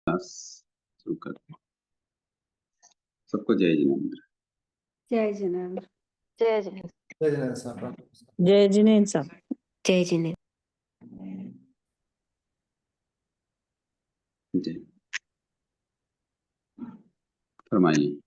Class शुरू करते हैं। सबको जय जिनेंद्र। जय जिनेंद्र। जय जिनेंद्र। जय जिनेंद्र साहब। जय जिनेंद्र साहब। जय जिनेंद्र। जय फरमाइए।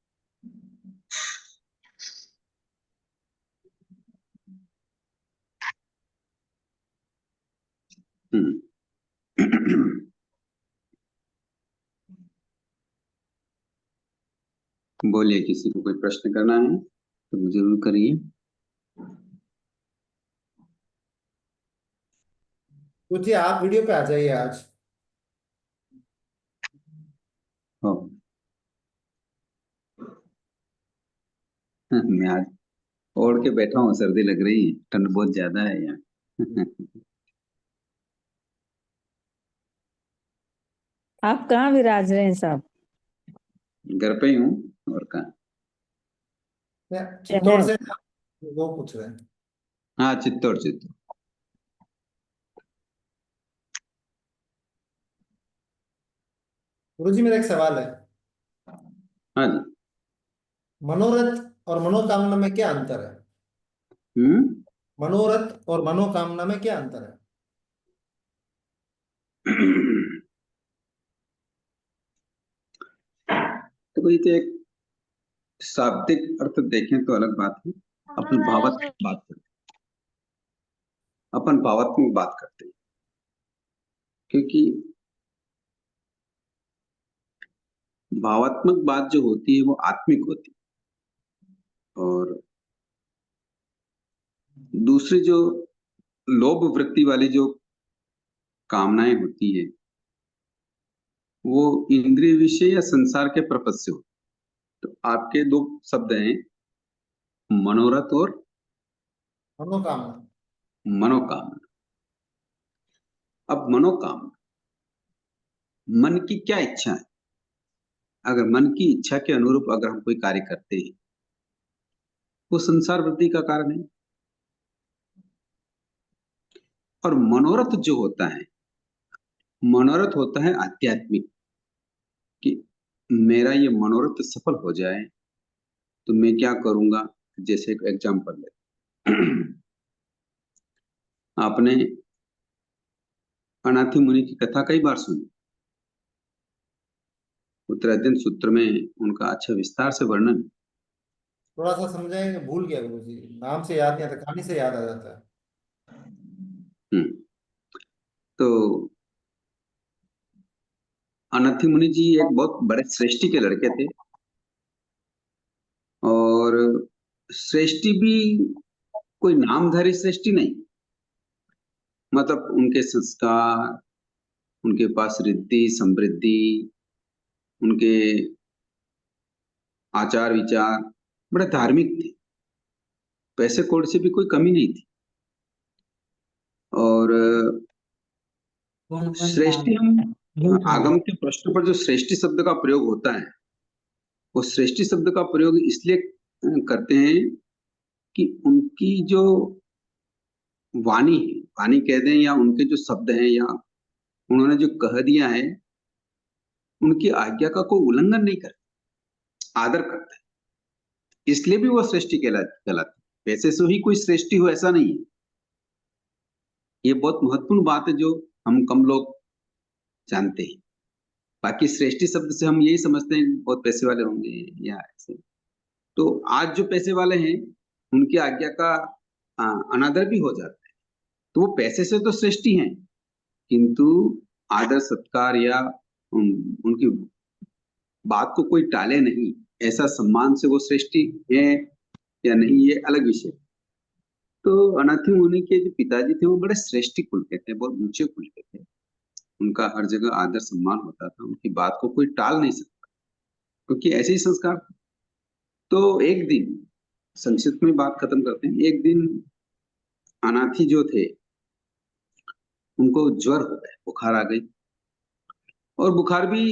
बोलिए, किसी को कोई प्रश्न करना है तो जरूर करिए। पूछिए, आप वीडियो पे आ जाइए आज। हो मैं आज ओढ़ के बैठा हूँ, सर्दी लग रही है, ठंड बहुत ज्यादा है यहाँ। आप कहाँ विराज रहे हैं साहब? घर पे ही हूँ, और कहाँ। चित्तौड़ से वो पूछ रहे हैं। हाँ, चित्तौड़ चित्तौड़। गुरुजी, मेरा एक सवाल है। हाँ जी। मनोरथ और मनोकामना में क्या अंतर है? मनोरथ और मनोकामना में क्या अंतर है? तो ये तो एक शाब्दिक अर्थ देखें तो अलग बात है। अपन भावात्मक बात करते हैं, अपन भावात्मक बात करते हैं, क्योंकि भावात्मक बात जो होती है वो आत्मिक होती है, और दूसरी जो लोभ वृत्ति वाली जो कामनाएं होती है वो इंद्रिय विषय या संसार के पर्पज से होती है। तो आपके दो शब्द हैं, मनोरथ और मनोकामना। मनोकामना। अब मनोकामना, मन की क्या इच्छा है? अगर मन की इच्छा के अनुरूप अगर हम कोई कार्य करते हैं वो संसार वृत्ति का कारण है। और मनोरथ जो होता है, मनोरथ होता है आध्यात्मिक, कि मेरा ये मनोरथ सफल हो जाए तो मैं क्या करूंगा। जैसे एक एग्जाम्पल है, आपने अनाथि मुनि की कथा कई बार सुनी। उत्तरायण सूत्र में उनका अच्छा विस्तार से वर्णन। थोड़ा सा समझाएंगे, भूल गया गुरुजी, नाम से याद नहीं आता, कहानी से याद आ जाता है। तो अनाथि मुनि जी एक बहुत बड़े श्रेष्ठी के लड़के थे, और श्रेष्ठी भी कोई नामधारी श्रेष्ठी नहीं, मतलब उनके संस्कार, उनके पास रिद्धि समृद्धि, उनके आचार विचार बड़े धार्मिक थे, पैसे कौड़ से भी कोई कमी नहीं थी। और श्रेष्ठी, हम आगम के प्रश्न पर जो श्रेष्ठी शब्द का प्रयोग होता है वो श्रेष्ठी शब्द का प्रयोग इसलिए करते हैं कि उनकी जो वाणी है, वाणी कह दें या उनके जो शब्द हैं या उन्होंने जो कह दिया है, उनकी आज्ञा का कोई उल्लंघन नहीं करते, आदर करते हैं, इसलिए भी वो श्रेष्ठी कहलाती। वैसे से ही कोई श्रेष्ठी हो ऐसा नहीं है। ये बहुत महत्वपूर्ण बात है जो हम कम लोग जानते हैं। बाकी श्रेष्ठी शब्द से हम यही समझते हैं बहुत पैसे वाले होंगे या ऐसे। तो आज जो पैसे वाले हैं उनकी आज्ञा का अनादर भी हो जाता है, तो वो पैसे से तो श्रेष्ठी हैं, किंतु आदर सत्कार या उनकी बात को कोई टाले नहीं, ऐसा सम्मान से वो श्रेष्ठी है या नहीं, ये अलग विषय। तो अनाथि मुनि के जो पिताजी थे वो बड़े श्रेष्ठी कुल के थे, बहुत ऊंचे कुल के थे, उनका हर जगह आदर सम्मान होता था, उनकी बात को कोई टाल नहीं सकता, क्योंकि ऐसे ही संस्कार थे। तो एक दिन, संक्षिप्त में बात खत्म करते हैं, एक दिन अनाथी जो थे उनको ज्वर हो गया, बुखार आ गई, और बुखार भी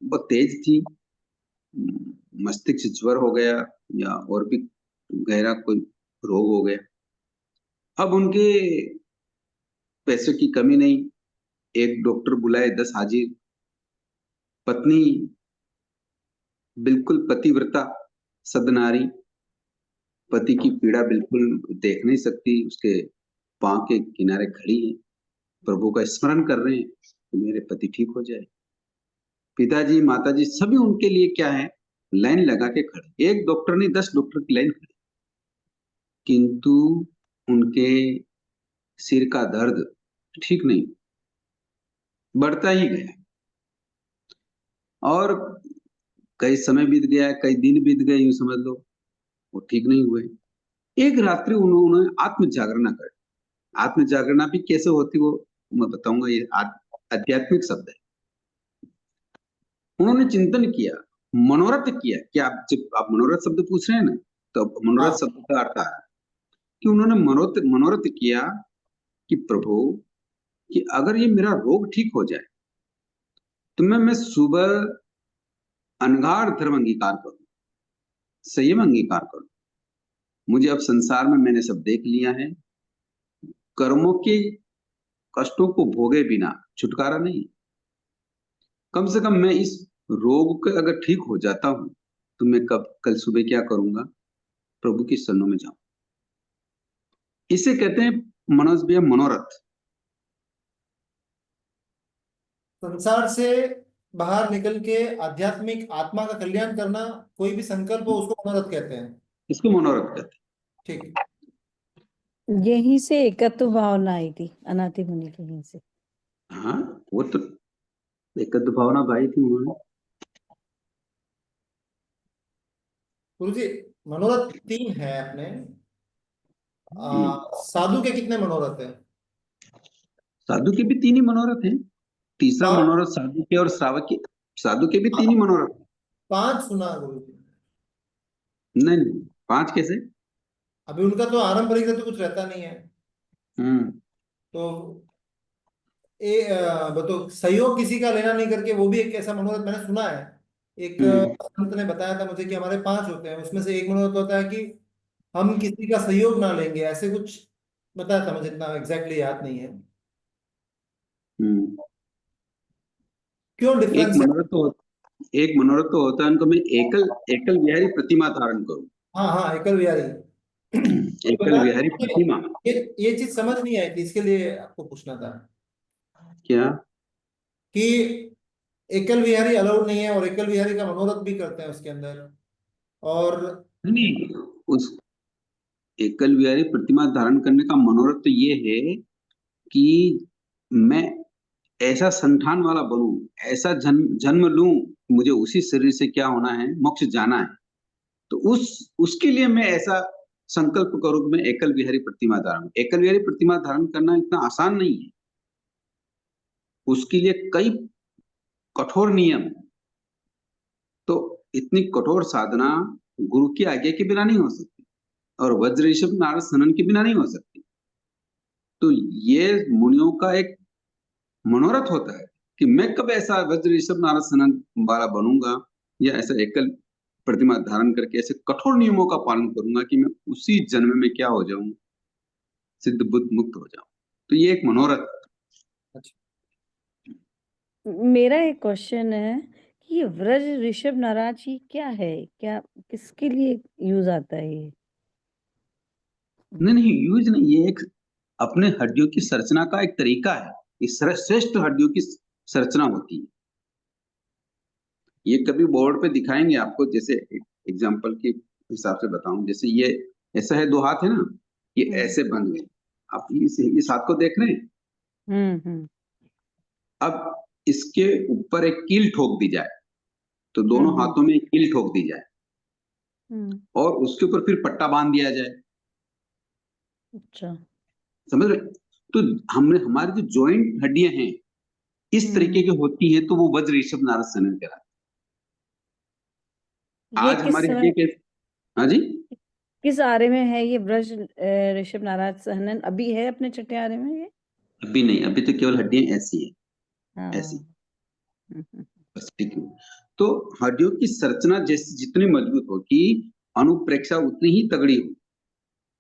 बहुत तेज थी, मस्तिष्क ज्वर हो गया या और भी गहरा कोई रोग हो गया। अब उनके पैसे की कमी नहीं, एक डॉक्टर बुलाए 10 हाजिर, पत्नी बिल्कुल पतिव्रता सदनारी, पति की पीड़ा बिल्कुल देख नहीं सकती, उसके पांव के किनारे खड़ी है, प्रभु का स्मरण कर रहे हैं कि मेरे पति ठीक हो जाए। पिताजी माताजी सभी उनके लिए क्या है, लाइन लगा के खड़े, एक डॉक्टर नहीं 10 डॉक्टर की लाइन खड़ी, किंतु उनके सिर का दर्द ठीक नहीं, बढ़ता ही गया। और कई समय बीत गया, कई दिन बीत गए, यूं समझ लो, वो ठीक नहीं हुए। एक रात्रि उन्होंने आत्म जागरणा कर। आत्म जागरणा भी कैसे होती वो मैं बताऊंगा, ये आध्यात्मिक शब्द है। उन्होंने चिंतन किया, मनोरथ किया। क्या आप जब आप मनोरथ शब्द पूछ रहे हैं ना, तो मनोरथ हाँ। शब्द का अर्थ है कि उन्होंने मनोरथ किया कि प्रभु, कि अगर ये मेरा रोग ठीक हो जाए तो मैं सुबह अनगार धर्म अंगीकार करूं, संयम अंगीकार करूं। मुझे अब संसार में मैंने सब देख लिया है, कर्मों के कष्टों को भोगे बिना छुटकारा नहीं। कम से कम मैं इस रोग के अगर ठीक हो जाता हूं तो मैं कल सुबह क्या करूंगा, प्रभु की शरणों में जाऊं। इसे कहते हैं मनोज भैया मनोरथ। संसार से बाहर निकल के आध्यात्मिक आत्मा का कल्याण करना, कोई भी संकल्प हो उसको मनोरथ कहते हैं। इसको मनोरथ कहते ठीक। यहीं से एकत्व भावना आई थी अनाथि मुनि के, यहीं से। हैं। हाँ, वो तो एकत्व भावना भाई थी उन्होंने। गुरु जी, मनोरथ 3 है अपने। हम्म। साधु के कितने मनोरथ है? साधु के भी 3 ही मनोरथ हैं। तीसरा 5। मनोरथ साधु के और श्रावक के। साधु के भी 3 ही मनोरथ हैं। 5 सुना गुरु जी। नहीं नहीं, 5 कैसे? अभी उनका तो आरंभ तो कुछ रहता नहीं है। हम्म। तो तो सहयोग किसी का लेना नहीं करके वो भी एक ऐसा मनोरथ मैंने सुना है। एक हम्म। संत ने बताया था मुझे कि हमारे 5 होते हैं, उसमें से एक मनोरथ होता है कि हम किसी का सहयोग ना लेंगे, ऐसे कुछ बताया था मुझे, इतना एग्जैक्टली याद नहीं है। हम्म। क्यों एक डिफरेंस है? मनोरथ तो एक मनोरथ तो होता है उनको, मैं एकल एकल विहारी प्रतिमा धारण करूं। हाँ हाँ, एकल विहारी। ये एकल बताया, विहारी प्रतिमा। ये चीज समझ नहीं आई थी, इसके लिए आपको पूछना था क्या? कि एकल विहारी अलाउड नहीं है, और एकल विहारी का मनोरथ भी करते हैं उसके अंदर। और नहीं, उस एकल विहारी प्रतिमा धारण करने का मनोरथ तो ये है कि मैं ऐसा संठान वाला बनूं, ऐसा जन्म जन्म लूं, मुझे उसी शरीर से क्या होना है, मोक्ष जाना है। तो उसके लिए मैं ऐसा संकल्प करूं कि मैं एकल विहारी प्रतिमा धारण। एकल विहारी प्रतिमा धारण करना इतना आसान नहीं है, उसके लिए कई कठोर नियम। तो इतनी कठोर साधना गुरु की आज्ञा के बिना नहीं हो सकती, और वज्र ऋषभ नारद सनन के बिना नहीं हो सकती। तो ये मुनियों का एक मनोरथ होता है कि मैं कब ऐसा वज्र ऋषभ नारद सनन वाला बनूंगा, या ऐसा एकल प्रतिमा धारण करके ऐसे कठोर नियमों का पालन करूंगा कि मैं उसी जन्म में क्या हो जाऊं, सिद्ध बुद्ध मुक्त हो जाऊं। तो ये एक मनोरथ। मेरा एक क्वेश्चन है कि ये व्रज ऋषभ नाराज ये क्या है, क्या किसके लिए यूज आता है ये? नहीं नहीं, यूज नहीं, ये एक अपने हड्डियों की संरचना का एक तरीका है। इस श्रेष्ठ हड्डियों की संरचना होती है। ये कभी बोर्ड पे दिखाएंगे आपको, जैसे एग्जांपल के हिसाब से बताऊं, जैसे ये ऐसा है, 2 हाथ है ना, ये ऐसे बन गए। आप इस हाथ को देख रहे हैं। हम्म। अब इसके ऊपर एक कील ठोक दी जाए, तो दोनों हम्म। हाथों में एक कील ठोक दी जाए, हम्म। और उसके ऊपर फिर पट्टा बांध दिया जाए। अच्छा। समझ रहे? तो हमने हमारी जो जॉइंट हड्डियां हैं इस तरीके की होती है, तो वो वज्र ऋषभ नारद सनन कहलाती है। ये आज किस हमारी समय, हड्डी के। हाँ जी। किस आरे में है ये ब्रज ऋषभ नाराज सहनन? अभी है अपने छठे आरे में ये? अभी नहीं, अभी तो केवल हड्डियां ऐसी हाँ। है, ऐसी बस, ठीक है। तो हड्डियों की संरचना जैसे जितनी मजबूत होगी, अनुप्रेक्षा उतनी ही तगड़ी होगी।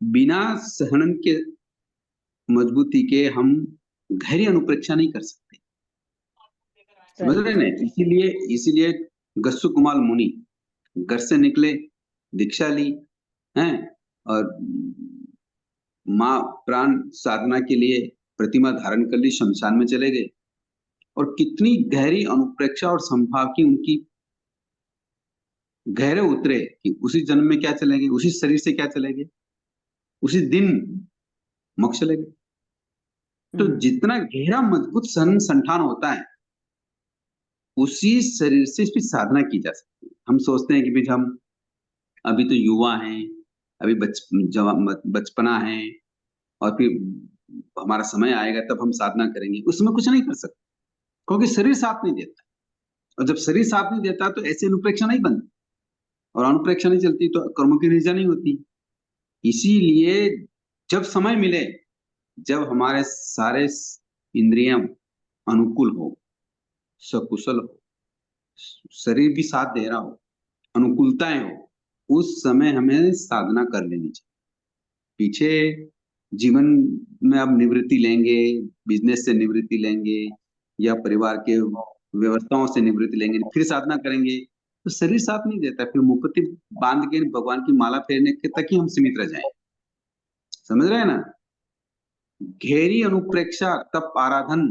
बिना सहनन के मजबूती के हम गहरी अनुप्रेक्षा नहीं कर सकते। समझ रहे हैं ना? इसीलिए इसीलिए गस्सु कुमार मुनि घर से निकले, दीक्षा ली, हैं, और माँ प्राण साधना के लिए प्रतिमा धारण कर ली, शमशान में चले गए। और कितनी गहरी अनुप्रेक्षा और संभाव की उनकी गहरे उतरे कि उसी जन्म में क्या चलेंगे, उसी शरीर से क्या चलेंगे, उसी दिन मोक्ष चलेंगे। तो जितना गहरा मजबूत संठान होता है, उसी शरीर से इसकी साधना की जा सकती है। हम सोचते हैं कि भाई हम अभी तो युवा हैं, अभी बचपना है, और फिर हमारा समय आएगा तब हम साधना करेंगे। उस समय कुछ नहीं कर सकते, क्योंकि शरीर साथ नहीं देता। और जब शरीर साथ नहीं देता तो ऐसी अनुप्रेक्षा नहीं बनती, और अनुप्रेक्षा नहीं चलती तो कर्मों की निर्जा नहीं होती। इसीलिए जब समय मिले, जब हमारे सारे इंद्रियां अनुकूल हो, सकुशल हो, शरीर भी साथ दे रहा हो, अनुकूलताएं हो, उस समय हमें साधना कर लेनी चाहिए। पीछे जीवन में अब निवृत्ति लेंगे, बिजनेस से निवृत्ति लेंगे, या परिवार के व्यवस्थाओं से निवृत्ति लेंगे, फिर साधना करेंगे, तो शरीर साथ नहीं देता। फिर मुकुति बांध के भगवान की माला फेरने के तक ही हम सीमित रह जाएंगे। समझ रहे हैं ना? गहरी अनुप्रेक्षा, तप, आराधन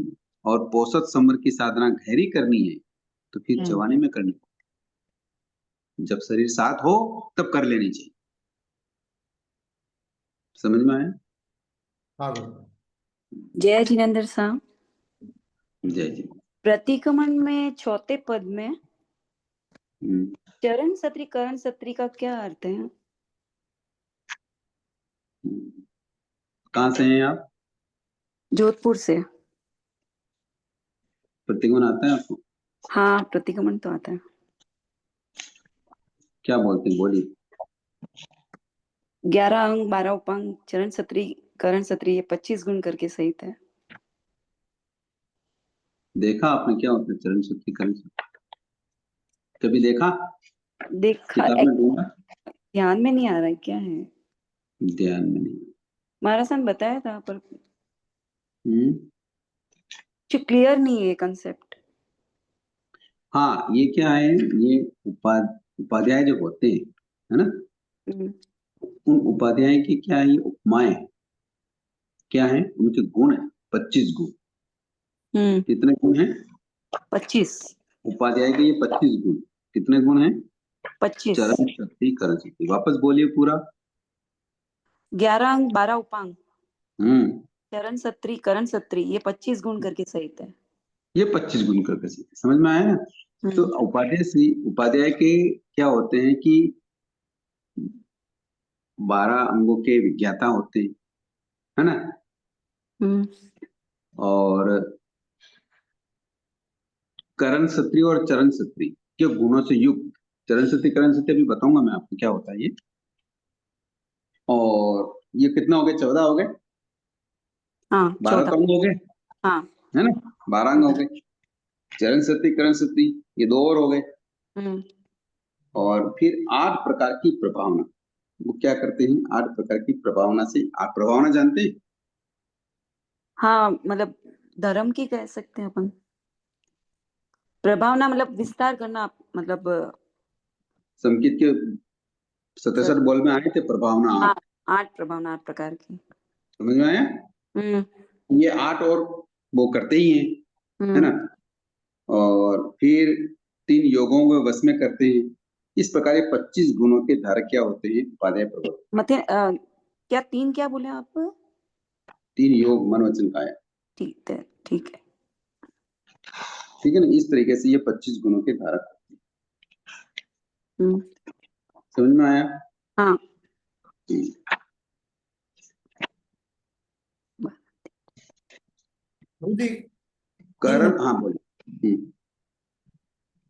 और पोषक समर की साधना गहरी करनी है तो फिर जवानी में करनी, जब शरीर साथ हो तब कर लेनी चाहिए। समझ में आया? हाँ गुरु। जय जिनेंद्र साहब, जय जी। प्रतिक्रमण में चौथे पद में चरण सत्री करण सत्री का क्या अर्थ है? कहाँ से हैं आप? जोधपुर से। प्रतिगमन आता है आपको? हाँ, प्रतिक्रमण तो आता है। क्या बोलते हैं, बोलिए। 11 अंग 12 उपांग चरण सत्री करण सत्री, ये 25 गुण करके सहित है। देखा आपने क्या होता है चरण सत्री करण सत्री? कभी देखा? देखा, किताब में ढूंढा? ध्यान में नहीं आ रहा है, क्या है? ध्यान में नहीं। महाराज ने बताया था पर हम्म। क्लियर नहीं है कंसेप्ट। हाँ, ये क्या है, ये उपाध्याय जो होते हैं, है ना, उन उपाध्याय की क्या है, ये उपमाएं क्या है, उनके गुण है 25 गुण। कितने गुण हैं? 25। उपाध्याय के ये 25 गुण। कितने गुण हैं? 25। चरण सत्री करण सत्री। वापस बोलिए पूरा। 11 अंग 12 उपांग हम्म। चरण सत्री करण सत्री, ये 25 गुण करके सहित है। ये 25 गुण करके सहित, समझ में आया ना? तो उपाध्याय के क्या होते हैं कि 12 अंगों के विज्ञाता होते हैं, है ना? और करण सत्री और चरण सत्री के गुणों से युक्त, चरण सत्री करण सत्री अभी बताऊंगा मैं आपको क्या होता है ये। और ये कितना हो गए? 14 हो गए। हाँ, 12 तो अंग हो गए, हाँ, है ना? 12 अंग हो गए। चरण सत्री करण सत्री ये 2 और हो गए। और फिर 8 प्रकार की प्रभावना। वो क्या करते हैं? 8 प्रकार की प्रभावना से, आप प्रभावना जानते हैं? हाँ, मतलब धर्म की कह सकते हैं अपन। प्रभावना मतलब विस्तार करना, मतलब संकेत के 67 बॉल में आए थे प्रभावना 8। 8 प्रभावना 8 प्रकार की। समझ में आया? ये 8 और वो करते ही हैं, है ना? और फिर 3 योगों को वश में करते हैं। इस प्रकार 25 गुणों के धारक क्या होते हैं? उपाध्याय प्रवर्तक। मतलब क्या 3 क्या बोले आप? 3 योग मन वचन काया। ठीक है, ठीक है। ठीक है ना? इस तरीके से ये 25 गुणों के धारक। समझ में आया? हाँ। जी, करण, हाँ बोलिए।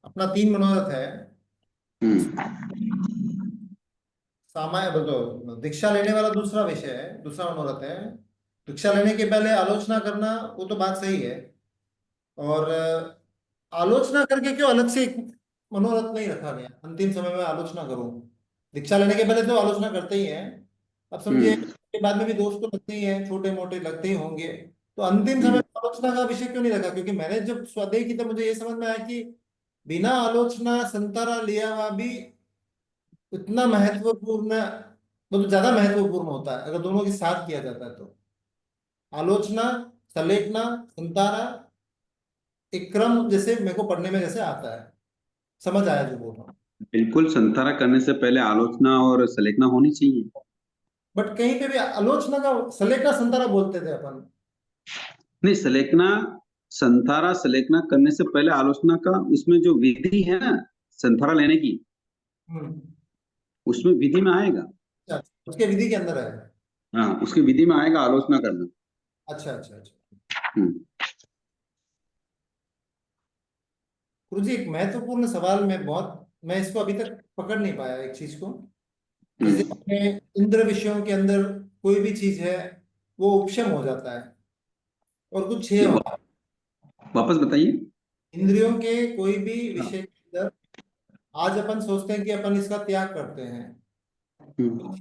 अपना 3 मनोरथ है। सामान्य तो दीक्षा लेने वाला दूसरा विषय है, दूसरा मनोरथ है। दीक्षा लेने के पहले आलोचना करना, वो तो बात सही है। और आलोचना करके क्यों अलग से एक मनोरथ नहीं रखा गया, अंतिम समय में आलोचना करूं? दीक्षा लेने के पहले तो आलोचना करते ही हैं। अब समझिए के बाद में भी दोष तो लगते ही हैं, छोटे मोटे लगते ही होंगे। तो अंतिम समय में आलोचना का विषय क्यों नहीं रखा? क्योंकि मैंने जब स्वाध्याय की तब मुझे ये समझ में आया कि बिना आलोचना संतारा लिया हुआ भी इतना महत्वपूर्ण, मतलब ज्यादा महत्वपूर्ण होता है अगर दोनों के साथ किया जाता है तो। आलोचना, सलेखना, संतारा एक क्रम जैसे मेरे को पढ़ने में जैसे आता है, समझ आया जो बोल रहा हूँ। बिल्कुल, संतारा करने से पहले आलोचना और सलेखना होनी चाहिए। बट कहीं पे भी आलोचना का सलेखना संतारा बोलते थे अपन। नहीं, सलेखना, संतारा सलेखना करने से पहले आलोचना का, उसमें जो विधि है ना संतारा लेने की, हम्म। उसमें विधि में आएगा। अच्छा, उसके विधि के अंदर है। हाँ, उसकी विधि में आएगा आलोचना करना। अच्छा अच्छा अच्छा। हम्म। गुरुजी एक महत्वपूर्ण सवाल में मैं इसको अभी तक पकड़ नहीं पाया एक चीज को। जैसे हम्म। अपने इंद्र विषयों के अंदर कोई भी चीज है वो उपशम हो जाता है और कुछ छह होता है। वापस बताइए। इंद्रियों के कोई भी विषय के अंदर आज अपन सोचते हैं कि अपन इसका त्याग करते हैं, हम्म।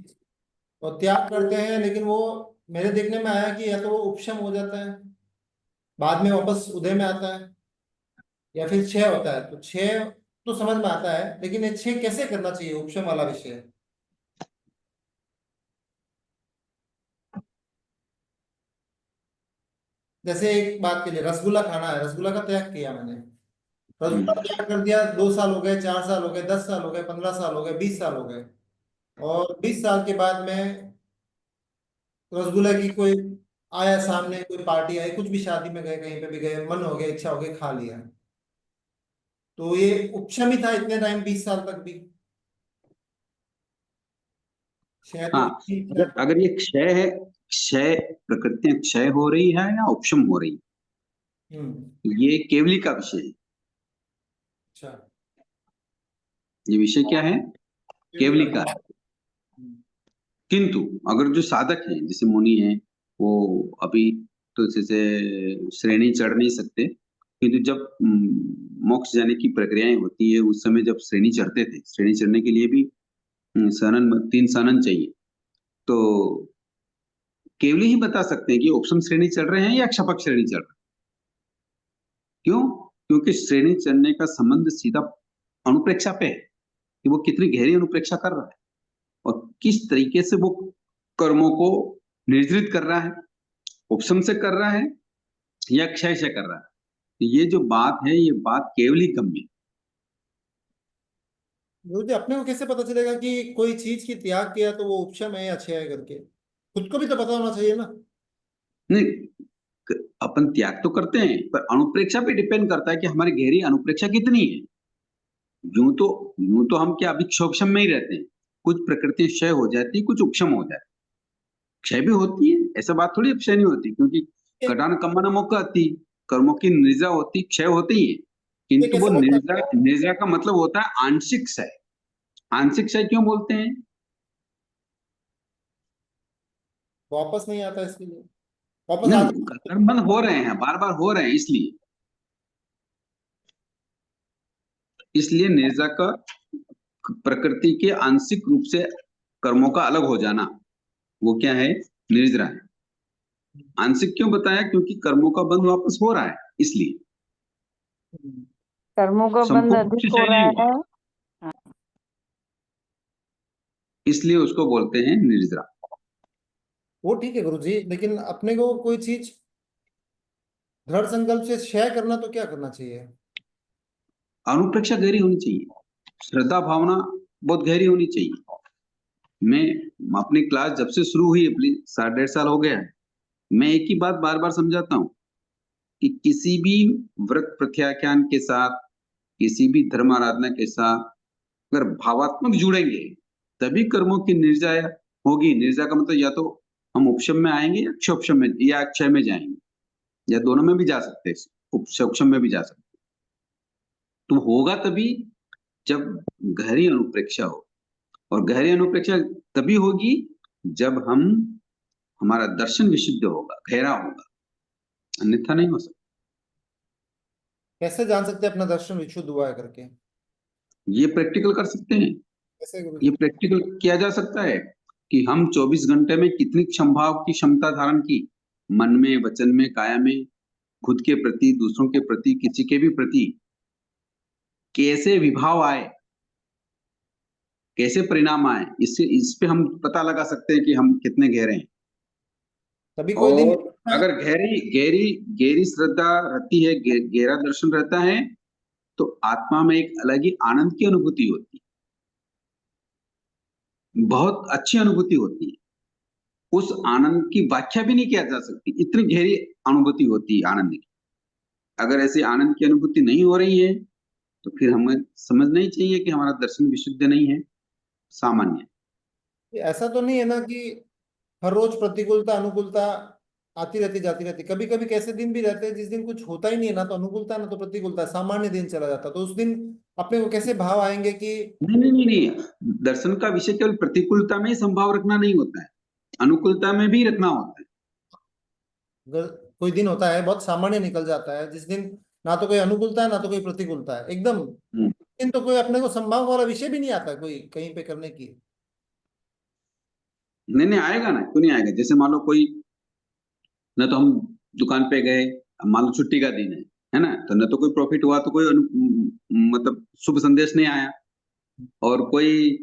और त्याग करते हैं, लेकिन वो मेरे देखने में आया कि या तो वो उपशम हो जाता है बाद में वापस उदय में आता है, या फिर क्षय होता है। तो क्षय तो समझ में आता है, लेकिन ये क्षय कैसे करना चाहिए उपशम वाला विषय? जैसे एक बात के लिए रसगुल्ला खाना है, रसगुल्ला का त्याग किया मैंने, रसगुल्ला त्याग कर दिया, 2 साल हो गए, 4 साल हो गए, 10 साल हो गए, 15 साल हो गए, 20 साल हो गए, और 20 साल के बाद में रसगुल्ला की कोई आया सामने, कोई पार्टी आई, कुछ भी शादी में गए, कहीं पे भी गए, मन हो गया, इच्छा हो गई, खा लिया। तो ये उपशम ही था इतने टाइम, 20 साल तक भी शायद तो हाँ, अगर अगर ये क्षय है, क्षय, प्रकृतियां क्षय हो रही है या उपशम हो रही हम्म। है, ये केवली का विषय है। अच्छा। ये विषय क्या है? केवली का है। हम्म। किंतु अगर जो साधक हैं, जैसे मुनि हैं, वो अभी तो जैसे श्रेणी चढ़ नहीं सकते, किंतु जब मोक्ष जाने की प्रक्रियाएं होती है उस समय जब श्रेणी चढ़ते थे, श्रेणी चढ़ने के लिए भी सनन, 3 सनन चाहिए। तो केवली ही बता सकते हैं कि उपशम श्रेणी चढ़ रहे हैं या क्षपक श्रेणी चढ़ रहे हैं। क्यों? क्योंकि श्रेणी चढ़ने का संबंध सीधा अनुप्रेक्षा पे है कि वो कितनी गहरी अनुप्रेक्षा कर रहा है और किस तरीके से वो कर्मों को निर्धारित कर रहा है, उपशम से कर रहा है या क्षय से कर रहा है। तो ये जो बात है, ये बात केवली गम्य है। गुरुजी अपने को कैसे पता चलेगा कि कोई चीज की त्याग किया तो वो उपशम है या क्षय है करके? खुद को भी तो पता होना चाहिए ना। नहीं, अपन त्याग तो करते हैं पर अनुप्रेक्षा पे डिपेंड करता है कि हमारी गहरी अनुप्रेक्षा कितनी है। यूं तो हम क्या अभी क्षोभशम में ही रहते हैं, कुछ प्रकृति क्षय हो जाती है, कुछ उपशम हो जाती है, क्षय भी होती है, ऐसा बात थोड़ी क्षय नहीं होती, क्योंकि कटान कम्मन मौका आती, कर्मों की निर्जा होती, क्षय होती है, ये किंतु वो कैसे पता निर्जा, निर्जा का मतलब होता है आंशिक क्षय। आंशिक क्षय क्यों बोलते हैं? वापस नहीं आता इसके लिए? वापस आ नहीं, कर्म बंद हो रहे हैं, बार बार हो रहे हैं, इसलिए इसलिए निर्जा का प्रकृति के आंशिक रूप से कर्मों का अलग हो जाना, वो क्या है? निर्जरा है। आंशिक क्यों बताया? क्योंकि कर्मों का बंध वापस हो रहा है, इसलिए कर्मों का बंध संपूर्ण रूप से अधिक हो क्षय नहीं रहा हुआ, है। इसलिए उसको बोलते हैं निर्जरा। वो ठीक है गुरुजी, लेकिन अपने को कोई चीज दृढ़ संकल्प से क्षय करना तो क्या करना चाहिए? अनुप्रेक्षा गहरी होनी चाहिए, श्रद्धा भावना बहुत गहरी होनी चाहिए। मैं अपनी क्लास जब से शुरू हुई, अपनी 1.5 साल हो गया है, मैं एक ही बात बार बार समझाता हूँ कि किसी भी व्रत प्रत्याख्यान के साथ, किसी भी धर्म आराधना के साथ अगर भावात्मक जुड़ेंगे तभी कर्मों की निर्जा होगी। निर्जा का मतलब या तो हम उपशम में आएंगे या क्षोपशम में या क्षय में जाएंगे, या दोनों में भी जा सकते हैं, उपशम में भी जा सकते हैं। तो होगा तभी जब गहरी अनुप्रेक्षा हो, और गहरी अनुप्रेक्षा तभी होगी जब हमारा दर्शन विशुद्ध होगा, गहरा होगा, अन्यथा नहीं हो सकता। कैसे जान सकते हैं अपना दर्शन विशुद्ध हुआ है करके? ये प्रैक्टिकल कर सकते हैं। कैसे ये गुरुजी? प्रैक्टिकल किया जा सकता है कि हम 24 घंटे में कितनी क्षमभाव की क्षमता धारण की, मन में, वचन में, काया में, खुद के प्रति, दूसरों के प्रति, किसी के भी प्रति कैसे विभाव आए, कैसे परिणाम आए, इस पे हम पता लगा सकते हैं कि हम कितने गहरे हैं। कभी कोई दिन और अगर गहरी गहरी गहरी श्रद्धा रहती है, गहरा दर्शन रहता है, तो आत्मा में एक अलग ही आनंद की अनुभूति होती है, बहुत अच्छी अनुभूति होती है। उस आनंद की व्याख्या भी नहीं किया जा सकती, इतनी गहरी अनुभूति होती है आनंद की। अगर ऐसी आनंद की अनुभूति नहीं हो रही है, तो फिर हमें समझना ही चाहिए कि हमारा दर्शन विशुद्ध नहीं है, सामान्य। ऐसा तो नहीं है ना कि हर रोज प्रतिकूलता अनुकूलता आती रहती जाती रहती, कभी कभी कैसे दिन भी रहते हैं जिस दिन कुछ होता ही नहीं है, ना तो अनुकूलता ना तो प्रतिकूलता, सामान्य दिन चला जाता, तो उस दिन अपने को कैसे भाव आएंगे कि नहीं, दर्शन का विषय केवल प्रतिकूलता में ही संभाव रखना नहीं होता है, अनुकूलता में भी रखना होता है। अगर कोई दिन होता है बहुत सामान्य निकल जाता है, जिस दिन ना तो कोई अनुकूलता है ना तो कोई प्रतिकूलता है, एकदम दिन तो कोई अपने को संभाव वाला विषय भी नहीं आता कोई कहीं पे करने की। नहीं आएगा ना, क्यों नहीं आएगा। जैसे मान लो कोई, न तो हम दुकान पे गए, मान लो छुट्टी का दिन है ना, तो न तो कोई प्रॉफिट हुआ, तो कोई मतलब शुभ संदेश नहीं आया। और कोई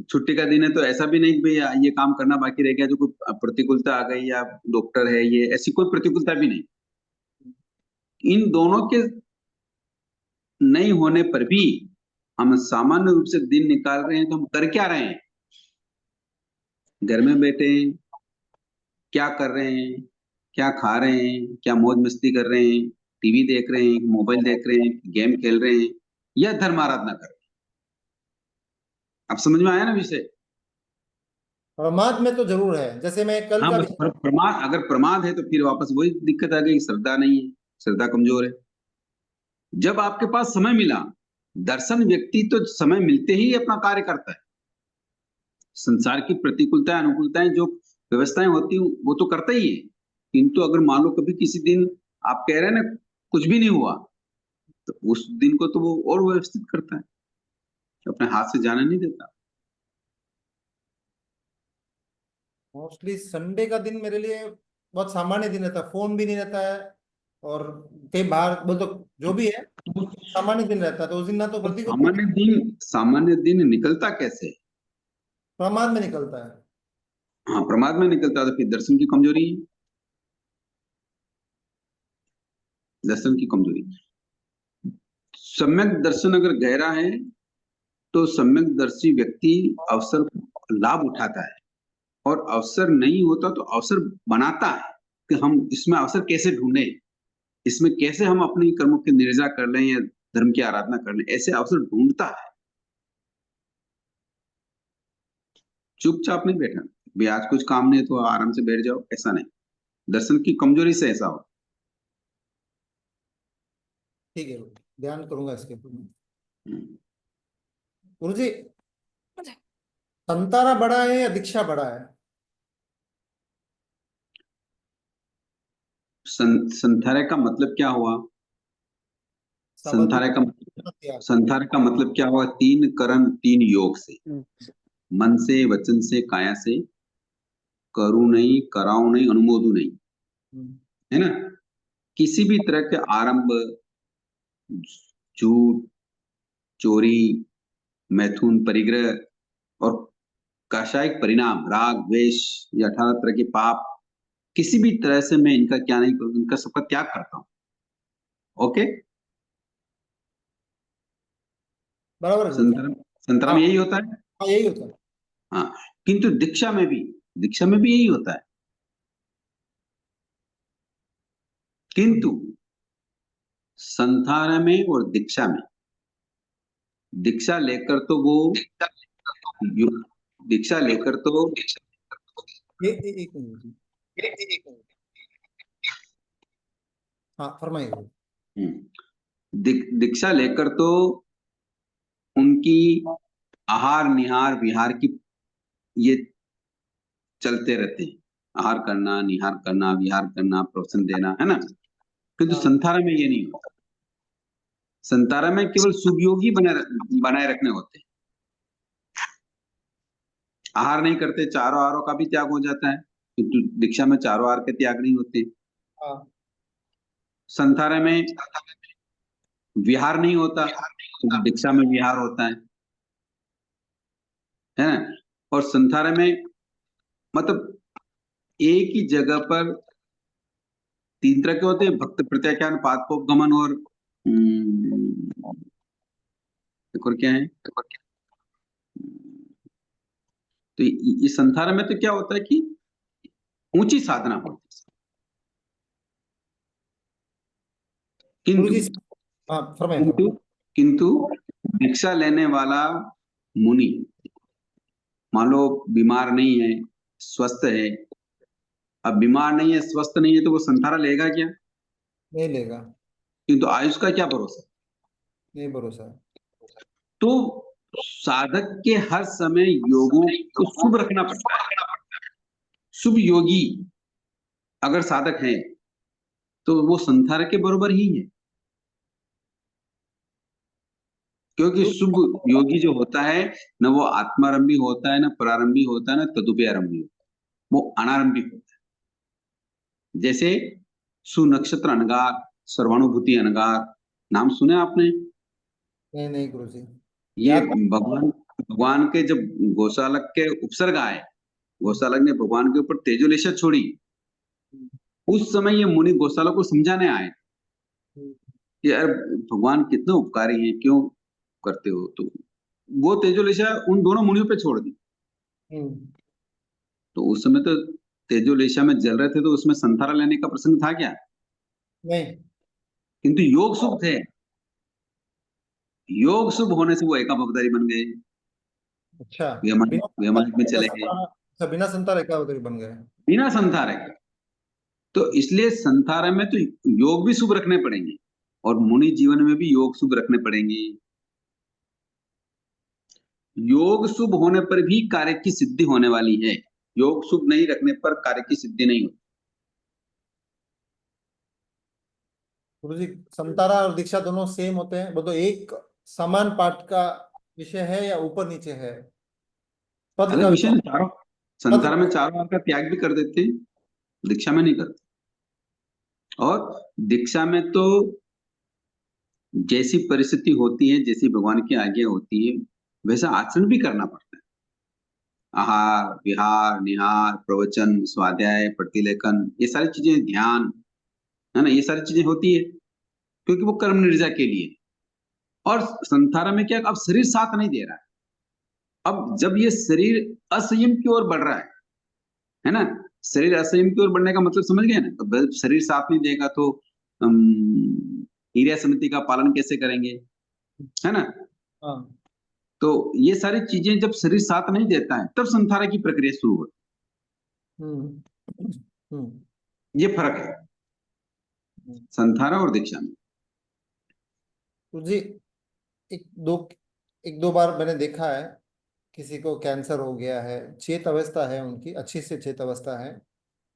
छुट्टी का दिन है, तो ऐसा भी नहीं कि भैया ये काम करना बाकी रह गया, जो कोई प्रतिकूलता आ गई या डॉक्टर है, ये ऐसी कोई प्रतिकूलता भी नहीं। इन दोनों के नहीं होने पर भी हम सामान्य रूप से दिन निकाल रहे हैं, तो हम कर क्या रहे हैं? घर में बैठे हैं, क्या कर रहे हैं, क्या खा रहे हैं, क्या मौज मस्ती कर रहे हैं, टीवी देख रहे हैं, मोबाइल देख रहे हैं, गेम खेल रहे हैं, या धर्म आराधना कर रहे हैं? अब समझ में आया ना विषय? प्रमाद में तो जरूर है, जैसे मैं कल हाँ, का बस प्रमाद, अगर प्रमाद है तो फिर वापस वही दिक्कत आ गई, श्रद्धा नहीं है, श्रद्धा कमजोर है। जब आपके पास समय मिला, दर्शन व्यक्ति तो समय मिलते ही अपना कार्य करता है। संसार की प्रतिकूलताएं अनुकूलताएं जो व्यवस्थाएं होती हैं वो तो करता ही है, किंतु अगर मान लो कभी किसी दिन आप कह रहे हैं ना कुछ भी नहीं हुआ, तो उस दिन को तो वो और व्यवस्थित करता है, अपने हाथ से जाने नहीं देता। मोस्टली संडे का दिन मेरे लिए बहुत सामान्य दिन रहता है, फोन भी नहीं रहता है और कहीं बाहर बोल तो जो भी है सामान्य दिन रहता है, तो उस दिन ना तो प्रतिकूल सामान्य दिन निकलता कैसे? प्रमाद में निकलता है। हाँ, प्रमाद में निकलता है, तो फिर दर्शन की कमजोरी है, दर्शन की कमजोरी। सम्यक दर्शन अगर गहरा है, तो सम्यक दर्शी व्यक्ति अवसर लाभ उठाता है, और अवसर नहीं होता तो अवसर बनाता है कि हम इसमें अवसर कैसे ढूंढें, इसमें कैसे हम अपने कर्मों की निर्जा कर लें या धर्म की आराधना कर लें, ऐसे अवसर ढूंढता है। चुपचाप नहीं बैठा, भाई आज कुछ काम नहीं तो आराम से बैठ जाओ, ऐसा नहीं। दर्शन की कमजोरी से ऐसा हो। ठीक है, ध्यान करूंगा इसके ऊपर। गुरुजी, संतारा बड़ा है या दीक्षा बड़ा है? संथारे का मतलब क्या हुआ? संथारे का मतलब क्या हुआ? 3 कर्म 3 योग से, मन से, वचन से, काया से, करूं नहीं, कराऊं नहीं, अनुमोदू नहीं, है ना। किसी भी तरह के आरंभ, झूठ, चोरी, मैथुन, परिग्रह और काशायिक परिणाम, राग, द्वेष या 18 तरह के पाप, किसी भी तरह से मैं इनका क्या नहीं करूं, इनका सबका त्याग करता हूं। ओके, बराबर है। संतरा में यही होता है। हाँ, यही होता है। हाँ, किंतु दीक्षा में भी यही होता है। किंतु संथारा में और दीक्षा में, दीक्षा लेकर तो वो दीक्षा लेकर तो एक मिनट। हाँ, फरमाइए। दीक्षा लेकर तो उनकी आहार निहार विहार की ये चलते रहते हैं, आहार करना, निहार करना, विहार करना, प्रवचन देना, है ना। किंतु संथारा में ये नहीं होता। संतारा में केवल सुखयोगी बनाए रखने होते हैं। आहार नहीं करते, चारों आहारों का भी त्याग हो जाता है, किंतु दीक्षा में चारों आहार के त्याग नहीं होते। हाँ संथारा में विहार नहीं होता, तो दीक्षा में विहार होता है ना। और संथारा में मतलब एक ही जगह पर 3 तरह के होते हैं, भक्त प्रत्याख्यान, पादपोपगमन और एक और क्या है। तो इस संथारा में तो क्या होता है कि ऊंची साधना होती है, गुरुजी। किंतु हाँ फरमाइए किंतु किंतु दीक्षा लेने वाला मुनि मान लो बीमार नहीं है, स्वस्थ है। अब बीमार नहीं है, स्वस्थ नहीं है, तो वो संथारा लेगा क्या? नहीं लेगा, किंतु आयुष का क्या भरोसा। नहीं भरोसा। तो साधक के हर समय योगों को शुभ रखना पड़ता है। शुभ योगी अगर साधक है तो वो संथारा के बराबर ही है, क्योंकि शुभ योगी जो होता है न वो आत्मारंभी होता है, न प्रारंभी होता है, न तदुपयारंभी होता है, वो अनारंभी होता है। जैसे सुनक्षत्र अनगार, सर्वानुभूति अनगार, नाम सुने आपने? नहीं नहीं गुरुजी, ये याद। भगवान भगवान के जब गोसालक के उपसर्ग आए, गोसालक ने भगवान के ऊपर तेजोलेशा छोड़ी, उस समय ये मुनि गोसालक को समझाने आए कि यार भगवान कितने उपकारी हैं, क्यों करते हो। तो वो तेजोलेशा उन दोनों मुनियों पे छोड़ दी। तो उस समय तो तेजोलेशा में जल रहे थे, तो उसमें संथारा लेने का प्रसंग था क्या? नहीं। किंतु योग शुभ थे, योग शुभ होने से वो एकाबोधधारी बन गए, अच्छा, व्यमार्ग में चले गए अच्छा बिना संतार एकावतारी बन गए। बिना संथारे के। तो इसलिए संथारा में तो योग भी शुभ रखने पड़ेंगे, और मुनि जीवन में भी योग शुभ रखने पड़ेंगे। योग शुभ होने पर भी कार्य की सिद्धि होने वाली है, योग शुभ नहीं रखने पर कार्य की सिद्धि नहीं होती। गुरुजी संतारा और दीक्षा दोनों सेम होते हैं, वो तो एक समान पाठ का विषय है या ऊपर नीचे है? पद अलग का विषय है, चारों पद संथारा में चारों आहार का त्याग भी कर देते हैं, दीक्षा में नहीं करते। और दीक्षा में तो जैसी परिस्थिति होती है, जैसी भगवान की आज्ञा होती है, वैसा आचरण भी करना पड़ता है। आहार विहार निहार प्रवचन स्वाध्याय प्रतिलेखन, ये सारी चीजें, ध्यान, है ना, ये सारी चीजें होती है, क्योंकि वो कर्म निर्जा के लिए। और संथारा में क्या, अब शरीर साथ नहीं दे रहा है। अब जब ये शरीर असंयम की ओर बढ़ रहा है ना, शरीर असंयम की ओर बढ़ने का मतलब समझ गए ना। तो शरीर साथ नहीं देगा तो हिरिया समिति का पालन कैसे करेंगे, है ना। हाँ। तो ये सारी चीजें जब शरीर साथ नहीं देता है, तब संथारा की प्रक्रिया शुरू होती हम्म। है। ये फर्क है संथारा और दीक्षा में। गुरुजी एक दो बार मैंने देखा है, किसी को कैंसर हो गया है, चेत अवस्था है उनकी, अच्छी से चेत अवस्था है,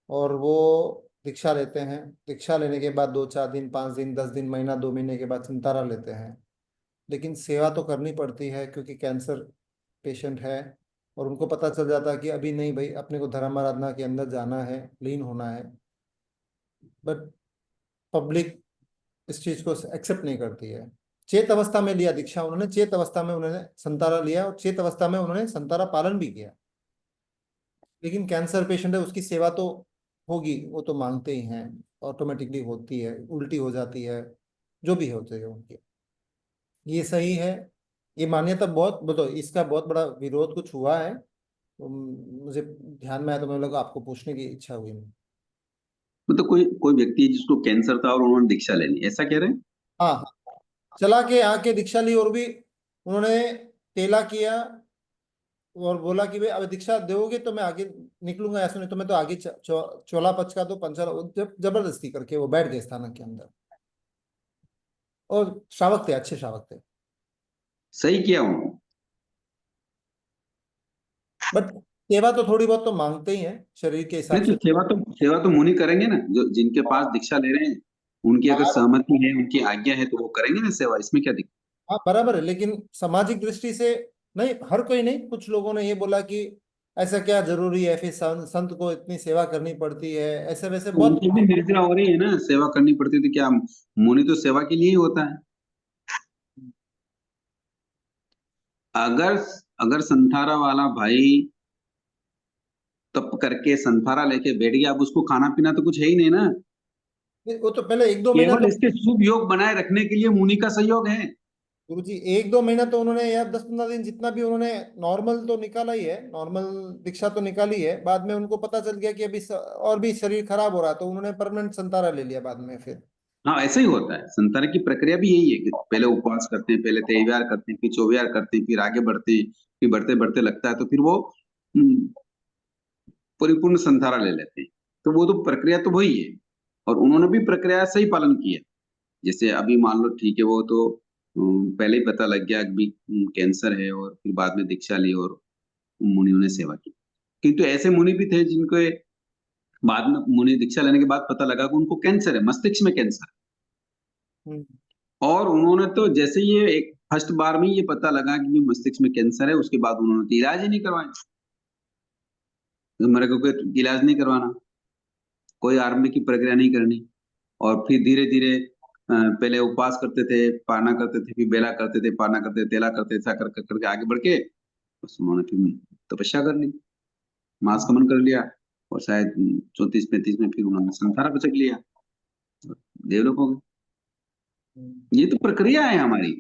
और वो दीक्षा लेते हैं। दीक्षा लेने के बाद 2-4 दिन 5 दिन 10 दिन महीना 2 महीने के बाद संतारा लेते हैं। लेकिन सेवा तो करनी पड़ती है क्योंकि कैंसर पेशेंट है, और उनको पता चल जाता है कि अभी नहीं भाई, अपने को धर्म आराधना के अंदर जाना है, लीन होना है। बट पब्लिक इस चीज को एक्सेप्ट नहीं करती है। चेत अवस्था में लिया दीक्षा उन्होंने, चेत अवस्था में उन्होंने संतारा लिया, और चेत अवस्था में उन्होंने संतारा पालन भी किया। लेकिन कैंसर पेशेंट है, उसकी सेवा तो होगी, वो तो मांगते ही हैं, ऑटोमेटिकली होती है, उल्टी हो जाती है, जो भी होते हैं उनके। ये सही है, ये मान्यता बहुत बताओ, इसका बहुत बड़ा विरोध कुछ हुआ है तो मुझे ध्यान में आया, तो मैं लोग आपको पूछने की इच्छा हुई। मतलब कोई कोई व्यक्ति है जिसको कैंसर था और उन्होंने दीक्षा ले ली, ऐसा कह रहे हैं? हाँ, चला के आके दीक्षा ली, और भी उन्होंने तेला किया, और बोला कि भाई अब दीक्षा दोगे तो मैं आगे निकलूंगा, ऐसा नहीं तो मैं तो आगे चोला पच का तो पंचर, जबरदस्ती करके वो बैठ गए स्थानक के अंदर। और श्रावक थे, अच्छे श्रावक थे। सही किया उन्होंने। बट सेवा तो थोड़ी बहुत तो मांगते ही हैं शरीर के हिसाब नहीं तो से। सेवा तो मुनि करेंगे ना, जो जिनके पास दीक्षा ले रहे हैं, उनकी अगर हाँ सहमति है, उनकी आज्ञा है, तो वो करेंगे ना सेवा, इसमें क्या दिक्कत। हाँ बराबर है, लेकिन सामाजिक दृष्टि से नहीं, हर कोई नहीं, कुछ लोगों ने ये बोला कि ऐसा क्या जरूरी है, फिर संत को इतनी सेवा करनी पड़ती है, ऐसे वैसे तो बहुत। उनकी भी निर्जरा हो रही है ना, सेवा करनी पड़ती थी क्या? मुनि तो सेवा के लिए ही होता है। अगर अगर संथारा वाला भाई तप करके संथारा लेके बैठ गया, अब उसको खाना पीना तो कुछ है ही नहीं ना, वो तो पहले 1-2 महीना केवल तो, इसके शुभ योग बनाए रखने के लिए मुनि का सहयोग है। गुरु जी 1-2 महीना तो उन्होंने, या 10-15 दिन, जितना भी उन्होंने नॉर्मल तो निकाला ही है, नॉर्मल दीक्षा तो निकाली है। बाद में उनको पता चल गया कि अभी और भी शरीर खराब हो रहा है, तो उन्होंने परमानेंट संतारा ले लिया बाद में फिर। हाँ, ऐसा ही होता है। संतान की प्रक्रिया भी यही है कि पहले उपवास करते हैं, पहले तेविहार करते हैं, फिर चौविहार करते हैं, फिर आगे बढ़ते हैं, फिर बढ़ते बढ़ते लगता है तो फिर वो परिपूर्ण संतारा ले लेते हैं। तो वो तो प्रक्रिया तो वही है, और उन्होंने भी प्रक्रिया सही पालन किया। जैसे अभी मान लो ठीक है, वो तो पहले ही पता लग गया कि कैंसर है, और फिर बाद में दीक्षा ली और मुनियों ने सेवा की। किंतु ऐसे मुनि भी थे जिनको बाद में मुनि दीक्षा लेने के बाद पता लगा कि उनको कैंसर है, मस्तिष्क में कैंसर है। हम्म। और उन्होंने तो जैसे ये एक फर्स्ट बार में ये पता लगा कि ये मस्तिष्क में कैंसर है, उसके बाद उन्होंने तो इलाज ही नहीं करवाया। मेरे को कोई इलाज नहीं करवाना, कोई आरंभिक की प्रक्रिया नहीं करनी, और फिर धीरे धीरे पहले उपवास करते थे, पारना करते थे, फिर बेला करते थे, पारना करते थे, तेला करते थे, ऐसा कर करके आगे बढ़ के बस उन्होंने फिर तपस्या कर ली, मास कमन कर लिया, और शायद 34-35 में फिर उन्होंने संसारा पचक लिया, देवलोक हो गए। ये तो प्रक्रिया है हमारी।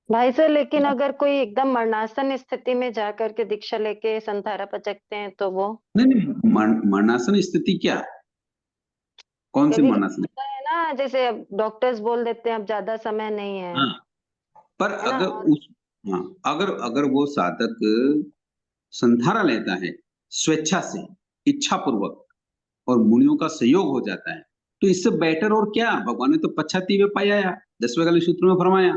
भाई सर, लेकिन अगर कोई एकदम मरणासन स्थिति में जाकर के दीक्षा लेके संथारा पचकते हैं तो वो, नहीं नहीं, मरणासन स्थिति क्या? कौन सी कभी कभी मरणासन? होता है ना, जैसे अब डॉक्टर्स बोल देते हैं अब ज्यादा समय नहीं है हाँ, पर है ना। अगर और उस हाँ, अगर अगर वो साधक संधारा लेता है स्वेच्छा से, इच्छा पूर्वक, और मुनियों का सहयोग हो जाता है, तो इससे बेटर और क्या? भगवान ने तो पश्चाती वे पाया, 10वें वाले सूत्र में फरमाया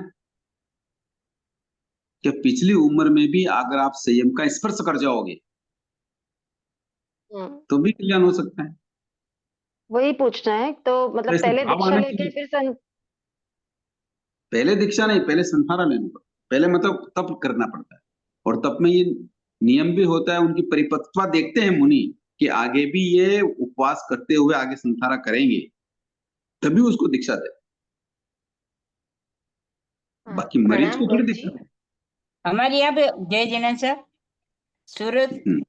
कि पिछली उम्र में भी अगर आप संयम का स्पर्श कर जाओगे हम्म, तो भी कल्याण हो सकता है। वही पूछना है, तो तो मतलब ऐसे पहले भाव दीक्षा आना लेके चाहिए। फिर पहले दीक्षा नहीं, पहले संधारा लेना पड़ता, पहले मतलब तप करना पड़ता है, और तप में ये नियम भी होता है, उनकी परिपक्वता देखते हैं मुनि कि आगे भी ये उपवास करते हुए आगे संधारा करेंगे, तभी उसको दीक्षा दे। हाँ, बाकी मरीज प्रणाम को थोड़ी गुरु दीक्षा जी। दे। हमारे यहाँ पे जय जिनेन्द्र सर, सूरत, हम्म,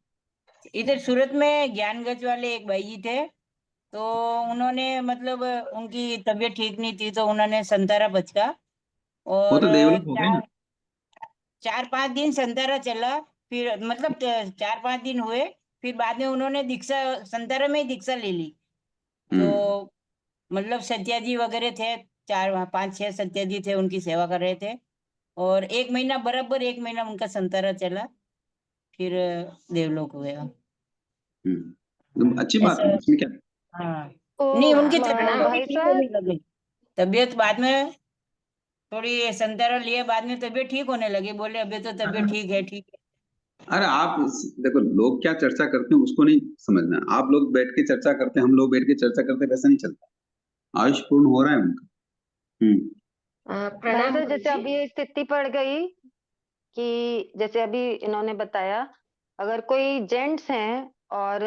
इधर सूरत में ज्ञानगंज वाले एक भाई जी थे, तो उन्होंने मतलब उनकी तबीयत ठीक नहीं थी, तो उन्होंने संतारा बचका, वो और तो देवलोक हो गए ना। 4-5 दिन संतारा चला, फिर मतलब 4-5 दिन हुए, फिर बाद में उन्होंने दीक्षा संतारा में ही दीक्षा ले ली। तो हम्म मतलब सत्याजी वगैरह थे, 4-5-6 सत्याजी थे, उनकी सेवा कर रहे थे, और 1 महीना, बराबर 1 महीना उनका संतारा चला, फिर देवलोक हो गया। तो अच्छी बात है, ऐसा। इसमें क्या? हाँ। तो नहीं, उनकी तबीयत थोड़ी भाई ठीक सर, होने लगी, तबीयत बाद में थोड़ी संतारा लिए, बाद में तबीयत ठीक होने लगी, बोले अभी तो तबीयत ठीक है, ठीक है। अरे आप देखो, लोग क्या चर्चा करते हैं उसको नहीं समझना। आप लोग बैठ के चर्चा करते हैं, हम लोग बैठ के चर्चा करते हैं, वैसा नहीं चलता। आयुष पूर्ण हो रहा है उनका। हम्म भाई प्रणाम सर, गुरु जैसे जी। अभी ये स्थिति पड़ गई कि जैसे अभी इन्होंने बताया, अगर कोई जेंट्स हैं और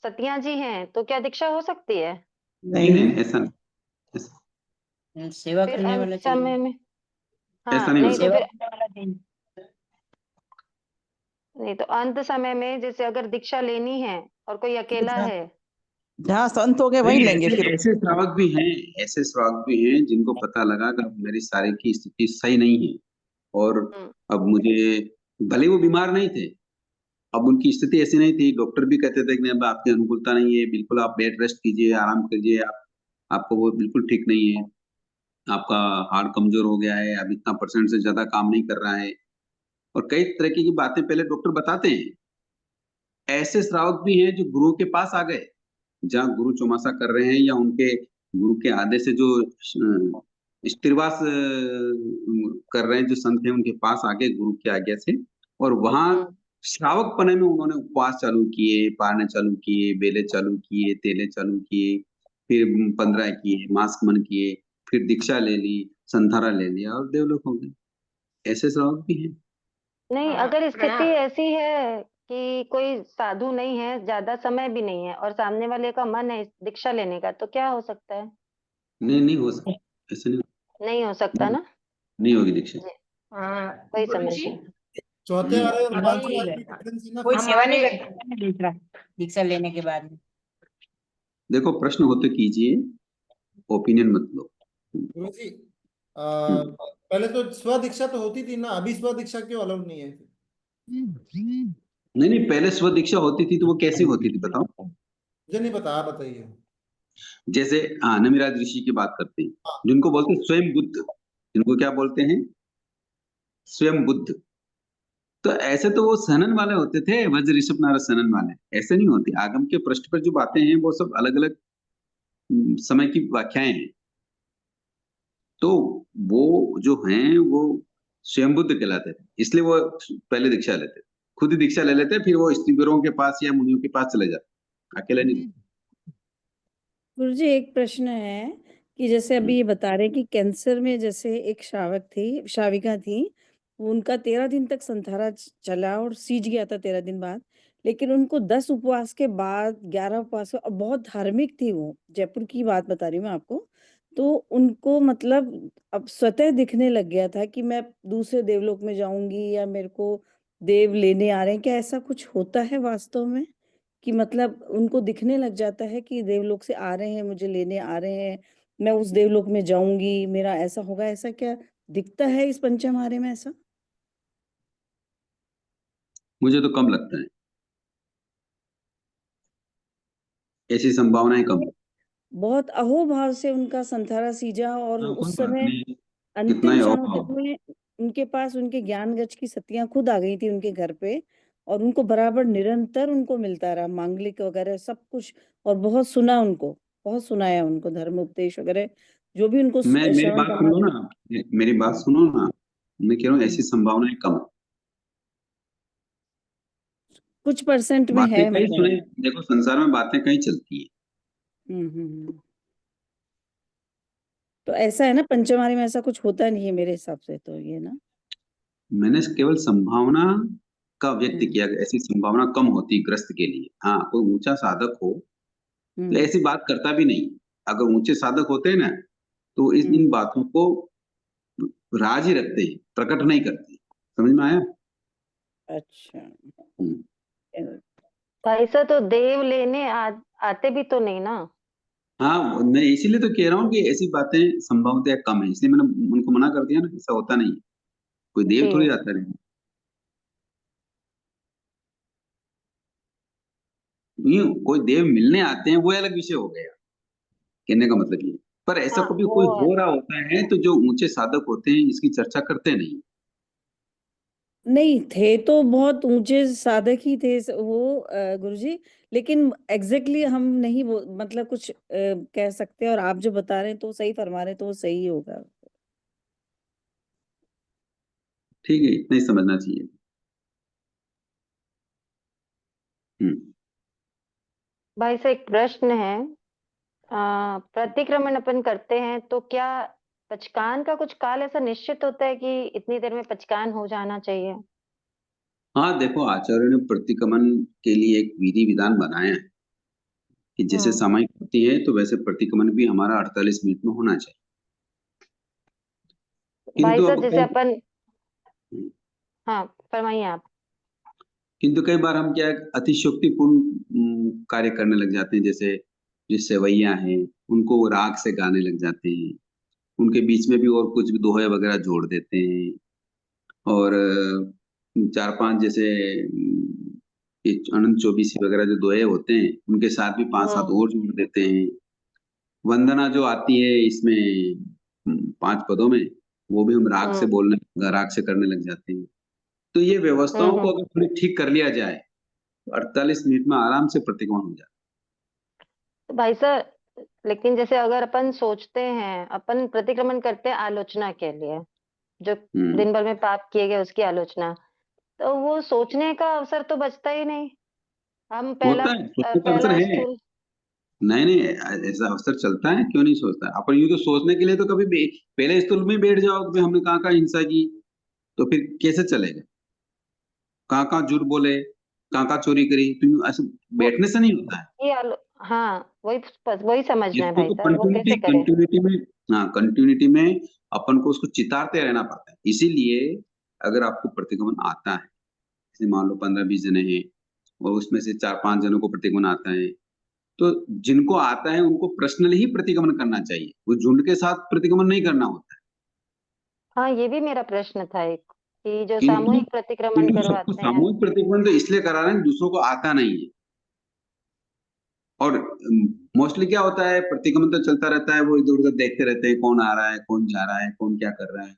सतिया जी हैं तो क्या दीक्षा हो सकती है? नहीं नहीं, ऐसा नहीं, सेवा फिर करने अंत वाला चाहिए, समय में, ऐसा हाँ नहीं नहीं तो होता। सेवा फिर, करने वाला चाहिए। नहीं तो अंत समय में जैसे अगर दीक्षा लेनी है और कोई अकेला है, जहाँ संत हो गए वहीं नहीं, लेंगे ऐसे फिर। ऐसे श्रावक भी हैं, ऐसे श्रावक भी हैं जिनको पता लगा कि अब मेरी शारीरिक की स्थिति सही नहीं है, और हम्म, अब मुझे, भले वो बीमार नहीं थे, अब उनकी स्थिति ऐसी नहीं थी, डॉक्टर भी कहते थे कि नहीं, अब आपकी अनुकूलता नहीं है, बिल्कुल आप बेड रेस्ट कीजिए, आराम कीजिए, आप आपको वो बिल्कुल ठीक नहीं है, आपका हार्ट कमजोर हो गया है, अब इतना परसेंट से ज्यादा काम नहीं कर रहा है, और कई तरह की बातें पहले डॉक्टर बताते हैं। ऐसे श्रावक भी हैं जो गुरुओं के पास आ गए, जहाँ गुरु चौमासा कर रहे हैं, या उनके गुरु के आदेश से जो स्थिरवास कर रहे हैं, जो संत हैं उनके पास आगे गुरु की आज्ञा से, और वहां हम्म, श्रावक पने में उन्होंने उपवास चालू किए, पारने चालू किए, बेले चालू किए, तेले चालू किए, फिर 15 किए, मास मन किए, फिर दीक्षा ले ली, संथारा ले लिया, और देवलोक हो गए। ऐसे श्रावक भी हैं। नहीं, अगर स्थिति ऐसी है कि कोई साधु नहीं है, ज्यादा समय भी नहीं है और सामने वाले का मन है दीक्षा लेने का, तो क्या हो सकता है? नहीं हो सकता, ऐसे नहीं नहीं हो सकता ना? नहीं होगी दीक्षा। जी, वही समझ रही हूँ। चौथे वाले और हमारे पांचवें वाले में difference है ना कोई फिर? सेवा नहीं करता ना दूसरा दीक्षा लेने के बाद में। देखो, प्रश्न हो तो कीजिए, ओपिनियन मत लो। गुरुजी, पहले तो स्व दीक्षा तो होती थी ना, अभी स्व दीक्षा क्यों अलाउड नहीं है? नहीं, पहले स्व दीक्षा होती थी तो वो कैसी होती थी बताओ? मुझे नहीं पता, आप बताइए। जैसे नमिराज ऋषि की बात करते हैं, जिनको बोलते हैं स्वयं बुद्ध, जिनको क्या बोलते हैं? स्वयं बुद्ध। तो ऐसे तो वो सनन वाले होते थे, वज्र ऋषभ नारद सनन वाले। ऐसे नहीं होती। आगम के पृष्ठ पर जो बातें हैं वो सब अलग अलग समय की व्याख्याएं हैं। तो वो जो हैं वो स्वयं बुद्ध कहलाते थे, इसलिए वो पहले दीक्षा लेते थे, खुद ही दीक्षा ले लेते, फिर वो स्त्रीगुरुओं के पास या मुनियों के पास चले जाते, अकेले नहीं। गुरुजी एक प्रश्न है कि जैसे अभी ये बता रहे हैं कि कैंसर में जैसे एक शाविका थी, उनका 13 दिन तक संथारा चला और सीज गया था 13 दिन बाद, लेकिन उनको 10 उपवास के बाद 11 उपवास और बहुत धार्मिक थी वो, जयपुर की बात बता रही हूँ मैं आपको। तो उनको मतलब अब स्वतः दिखने लग गया था कि मैं दूसरे देवलोक में जाऊंगी या मेरे को देव लेने आ रहे हैं। क्या ऐसा कुछ होता है वास्तव में? कि मतलब उनको दिखने लग जाता है कि देवलोक से आ रहे हैं, मुझे लेने आ रहे हैं, मैं उस देवलोक में जाऊंगी, मेरा ऐसा होगा, ऐसा क्या दिखता है इस पंचमहारे में ऐसा? मुझे तो कम लगता है, ऐसी संभावनाएं कम है। बहुत अहोभाव से उनका संथारा सीजा और कोई उस बात समय नहीं, कितना अंतिम ही क्षणों तक और में उनके पास उनके ज्ञान गज की सतियां खुद आ गई थी उनके घर पे, और उनको बराबर निरंतर उनको मिलता रहा मांगलिक वगैरह सब कुछ, और बहुत सुना उनको, बहुत सुनाया उनको धर्म उपदेश वगैरह जो भी उनको मेरी श्रवण बात करना सुनो था। ना, मेरी बात सुनो ना, मैं कह रहा हूँ ऐसी संभावनाएं कम है। कुछ परसेंट में बातें है कई सुने, मतलब। देखो संसार में बातें कई चलती है। हम्म। तो ऐसा है ना, पंचमारी में ऐसा कुछ होता नहीं है मेरे हिसाब से, तो ये ना। मैंने केवल संभावना का व्यक्त हम्म किया, ऐसी संभावना कम होती है ग्रस्त के लिए। हाँ, कोई ऊंचा साधक हो तो हम्म ऐसी बात करता भी नहीं। अगर ऊंचे साधक होते हैं ना तो इन हम्म। बातों को राज ही रखते हैं, प्रकट नहीं करते। समझ में आया? अच्छा। हम्म। भाई साहब, तो देव लेने आते भी तो नहीं ना? हाँ, मैं इसीलिए तो कह रहा हूँ कि ऐसी बातें संभवतः कम है, इसलिए मैंने उनको मना कर दिया ना, ऐसा होता नहीं है। कोई देव जी। थोड़ी आता है। यूं कोई देव मिलने आते हैं वो अलग विषय हो गया, कहने का मतलब ये। पर ऐसा हाँ, कभी वो कोई हो रहा होता है तो जो ऊंचे साधक होते हैं इसकी चर्चा करते नहीं। नहीं थे तो बहुत ऊंचे साधक ही थे वो गुरुजी, लेकिन एग्जैक्टली हम नहीं वो मतलब कुछ कह सकते, और आप जो बता रहे हैं तो सही फरमा रहे हैं, तो वो सही होगा। ठीक है, इतना ही समझना चाहिए। हम्म। भाई साहब एक प्रश्न है। प्रतिक्रमण अपन करते हैं तो क्या पचकान का कुछ काल ऐसा निश्चित होता है कि इतनी देर में पचकान हो जाना चाहिए? हाँ देखो, आचार्यों ने प्रतिक्रमण के लिए एक विधि विधान बनाया है कि जैसे हम्म। सामयिक होती है तो वैसे प्रतिक्रमण भी हमारा 48 मिनट में होना चाहिए। भाई किंतु साहब अब जैसे अपन, हाँ फरमाइए आप। किंतु कई बार हम क्या है, अतिशयोक्तिपूर्ण कार्य करने लग जाते हैं। जैसे जो सेवैया हैं उनको राग से गाने लग जाते हैं, उनके बीच में भी और कुछ भी दोहे वगैरह जोड़ देते हैं। और चार पांच जैसे ये अनंत चौबीसी वगैरह जो दोहे होते हैं उनके साथ भी पांच सात हम्म और जोड़ देते हैं। वंदना जो आती है इसमें 5 पदों में, वो भी हम राग से हम्म बोलने, राग से करने लग जाते हैं। तो ये व्यवस्थाओं को हम्म। अगर थोड़ी ठीक कर लिया जाए तो 48 मिनट में आराम से प्रतिक्रमण हो जाए। तो भाई साहब, लेकिन जैसे अगर अपन सोचते हैं, अपन प्रतिक्रमण करते हैं आलोचना के लिए, जो हम्म। दिन भर में पाप किए गए उसकी आलोचना, तो वो सोचने का अवसर तो बचता ही नहीं। हम होता है, सोचने का अवसर पहला है। स्थूल। नहीं नहीं, ऐसा अवसर चलता है, क्यों नहीं सोचता है। अपन यूं तो सोचने के लिए तो पहले स्थूल में बैठ जाओ कि हमने कहाँ कहाँ हिंसा की, तो फिर कैसे चलेगा? कहाँ झूठ बोले, कहाँ चोरी करी, तो यूं ऐसे वो बैठने से नहीं होता है। ये हाँ, वही समझना है इसको भाई तो साहब, वो कैसे करें? कंटिन्यूटी में, हाँ कंटिन्यूटी में अपन को उसको चितारते रहना पड़ता है। इसीलिए अगर आपको प्रतिगमन आता है, जैसे मान लो 15-20 जने हैं और उसमें से 4-5 जनों को प्रतिगमन आता है, तो जिनको आता है उनको पर्सनली ही प्रतिगमन करना चाहिए, वो झुंड के साथ प्रतिगमन नहीं करना होता है। हाँ, ये भी मेरा प्रश्न था एक, कि जो किंतु सामूहिक प्रतिक्रमण सबको करवाते हैं। सामूहिक प्रतिगमन तो इसलिए करा रहे हैं, दूसरों को आता नहीं है। और मोस्टली क्या होता है, प्रतिगमन तो चलता रहता है, वो इधर उधर देखते रहते हैं, कौन आ रहा है, कौन जा रहा है, कौन क्या कर रहा है,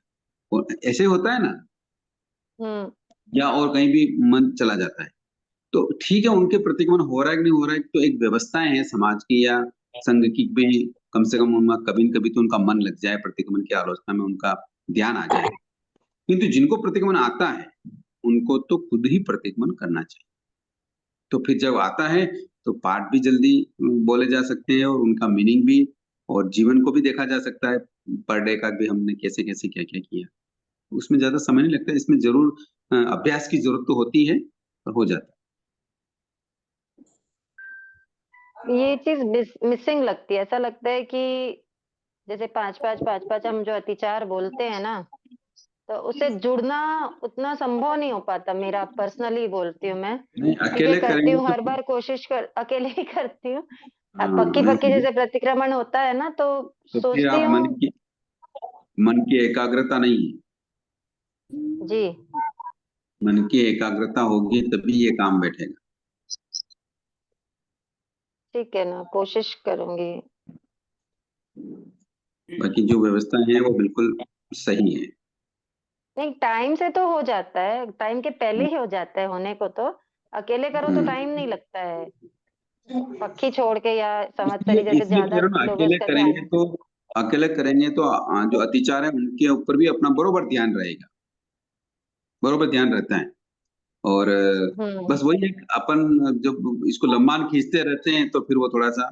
ऐसे होता है ना, हम्म या और कहीं भी मन चला जाता है। तो ठीक है, उनके प्रतिगमन हो रहा है कि नहीं हो रहा है, तो एक व्यवस्थाएं हैं समाज की या संघ की भी, कम से कम उनका कभी न कभी तो उनका मन लग जाए, प्रतिगमन की आलोचना में उनका ध्यान आ जाए। किंतु जिनको प्रतिगमन आता है उनको तो खुद ही प्रतिगमन करना चाहिए। तो फिर जब आता है तो पाठ भी जल्दी बोले जा सकते हैं और उनका मीनिंग भी, और जीवन को भी देखा जा सकता है, पर डे का भी हमने कैसे कैसे क्या क्या किया। उसमें ज्यादा समय नहीं लगता, इसमें जरूर अभ्यास की जरूरत तो होती है, पर हो जाता ये चीज मिसिंग लगती है। ऐसा लगता है कि जैसे 5-5 हम जो अतिचार बोलते हैं ना, तो उससे जुड़ना उतना संभव नहीं हो पाता। मेरा पर्सनली बोलती हूँ मैं, है। नहीं, ठीक है, अकेले करती करेंगे हूँ, तो हर बार कोशिश कर अकेले ही करती हूँ। हाँ, पक्की पक्की नहीं, जैसे प्रतिक्रमण होता है ना, तो तो फिर सोचती आप हूँ। मन की एकाग्रता नहीं है। जी, मन की एकाग्रता होगी तभी ये काम बैठेगा। ठीक है ना, कोशिश करूंगी। बाकी जो व्यवस्था है वो बिल्कुल सही है। नहीं, टाइम से तो हो जाता है, टाइम के पहले ही हो जाता है होने को तो। अकेले करो तो टाइम नहीं लगता है, पक्की छोड़ के या इसलिए संवत्सरी जैसे इसलिए कह ज्यादा रहा हूँ ना, लोग उसका ध्यान है। अकेले करेंगे तो जो अतिचार है उनके ऊपर भी अपना बरोबर ध्यान रहेगा, बरोबर ध्यान रहता है। और हम्म बस वही है कि अपन जब इसको लंबान खींचते रहते हैं तो फिर वो थोड़ा सा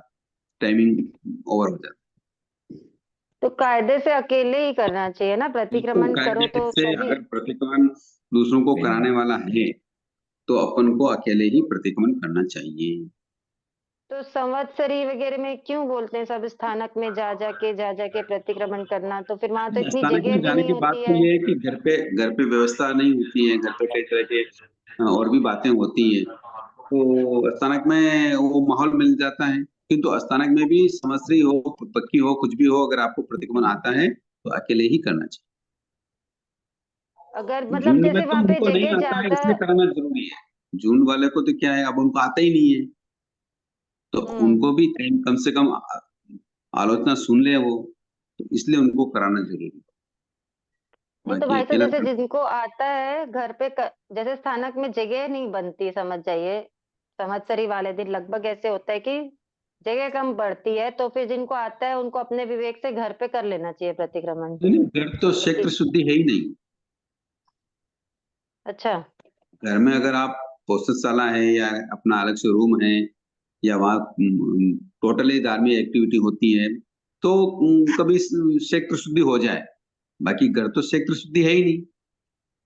टाइमिंग ओवर हो जाता तो कायदे से अकेले ही करना चाहिए ना, है। बिल्कुल प्रतिक्रमण करो कायदे तो से सभी। अगर प्रतिक्रमण दूसरों को कराने वाला है तो अपन को अकेले ही प्रतिक्रमण करना चाहिए। तो संवत्सरी वगैरह में क्यों बोलते हैं सब स्थानक में जा जाके प्रतिक्रमण करना? तो फिर वहां तो इतनी स्थानक जगह में भी जाने नहीं की बात होती तो है। ये है कि घर पे व्यवस्था नहीं होती है, घर पे कई तरह के और भी बातें होती हैं, तो स्थानक में वो माहौल मिल जाता है। किंतु स्थानक में भी समस्या हो, पक्की हो, कुछ भी हो, अगर आपको प्रतिक्रमण आता है तो अकेले ही करना चाहिए। अगर मतलब झुंड में जैसे तो वहां पे उनको नहीं जगह आता है ज्यादा। इसलिए कराना जरूरी है। झुंड वाले को तो क्या है, अब उनको आता ही नहीं है, तो हम्म उनको भी टाइम कम से कम आलोचना सुन ले वो, तो इसलिए उनको कराना जरूरी है। नहीं तो बाकी भाई साहब, अकेला जैसे जिनको आता है घर पे जैसे स्थानक में जगह नहीं बनती, समझ जाइए, संवत्सरी वाले दिन लगभग ऐसे होता है कि जगह कम पड़ती है, तो फिर जिनको आता है उनको अपने विवेक से घर पे कर लेना चाहिए प्रतिक्रमण। घर तो क्षेत्र शुद्धि है ही नहीं। अच्छा। घर में अगर आप पौषधशाला है या अपना अलग से रूम है या वहाँ टोटली धार्मिक एक्टिविटी होती है तो कभी क्षेत्र शुद्धि हो जाए। बाकी घर तो क्षेत्र शुद्धि है ही नहीं।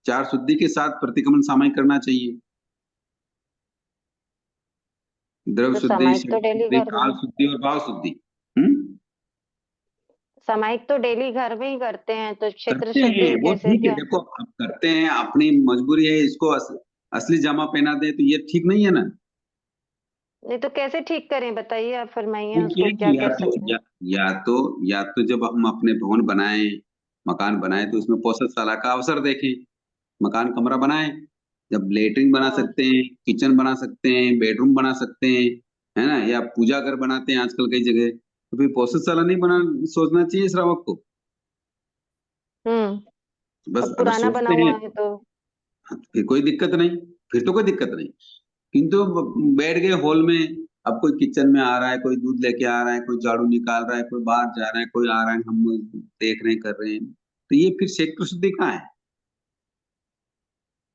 4 शुद्धि के साथ प्रतिक्रमण सामयिक करना चाहिए। द्रव तो शुद्धि, सामायिक तो क्षेत्र डेली शुद्धि, घर काल में शुद्धि और भाव शुद्धि। हम्म सामायिक तो डेली घर में ही करते हैं, तो क्षेत्र करते हैं शुद्धि वो कैसे ठीक है, क्या? देखो अब करते हैं, अपनी मजबूरी है, इसको असली जामा पहना दे तो ये ठीक नहीं है ना। नहीं तो कैसे ठीक करें, बताइए, आप फरमाइए, ठीक उसको है क्या कि कर सकते हैं? या तो जब हम अपने भवन बनाएं, मकान बनाएं तो उसमें पौषधशाला का अवसर देखें, मकान कमरा बनाएं। जब लेटरिन बना हम्म सकते हैं, किचन बना सकते हैं, बेडरूम बना सकते हैं, है ना, या पूजा घर बनाते हैं आजकल कई जगह, तो फिर पौषधशाला नहीं बना सोचना चाहिए श्रावक को। बस अब अगर पुराना बना सोचते हैं हुआ है तो। फिर कोई दिक्कत नहीं, फिर तो कोई दिक्कत नहीं। किंतु बैठ गए हॉल में, अब कोई किचन में आ रहा है, कोई दूध लेके आ रहा है, कोई झाड़ू निकाल रहा है, कोई बाहर जा रहा है, कोई आ रहा है, हम देख रहे हैं, कर रहे हैं, तो ये फिर क्षेत्र शुद्धि कहाँ है।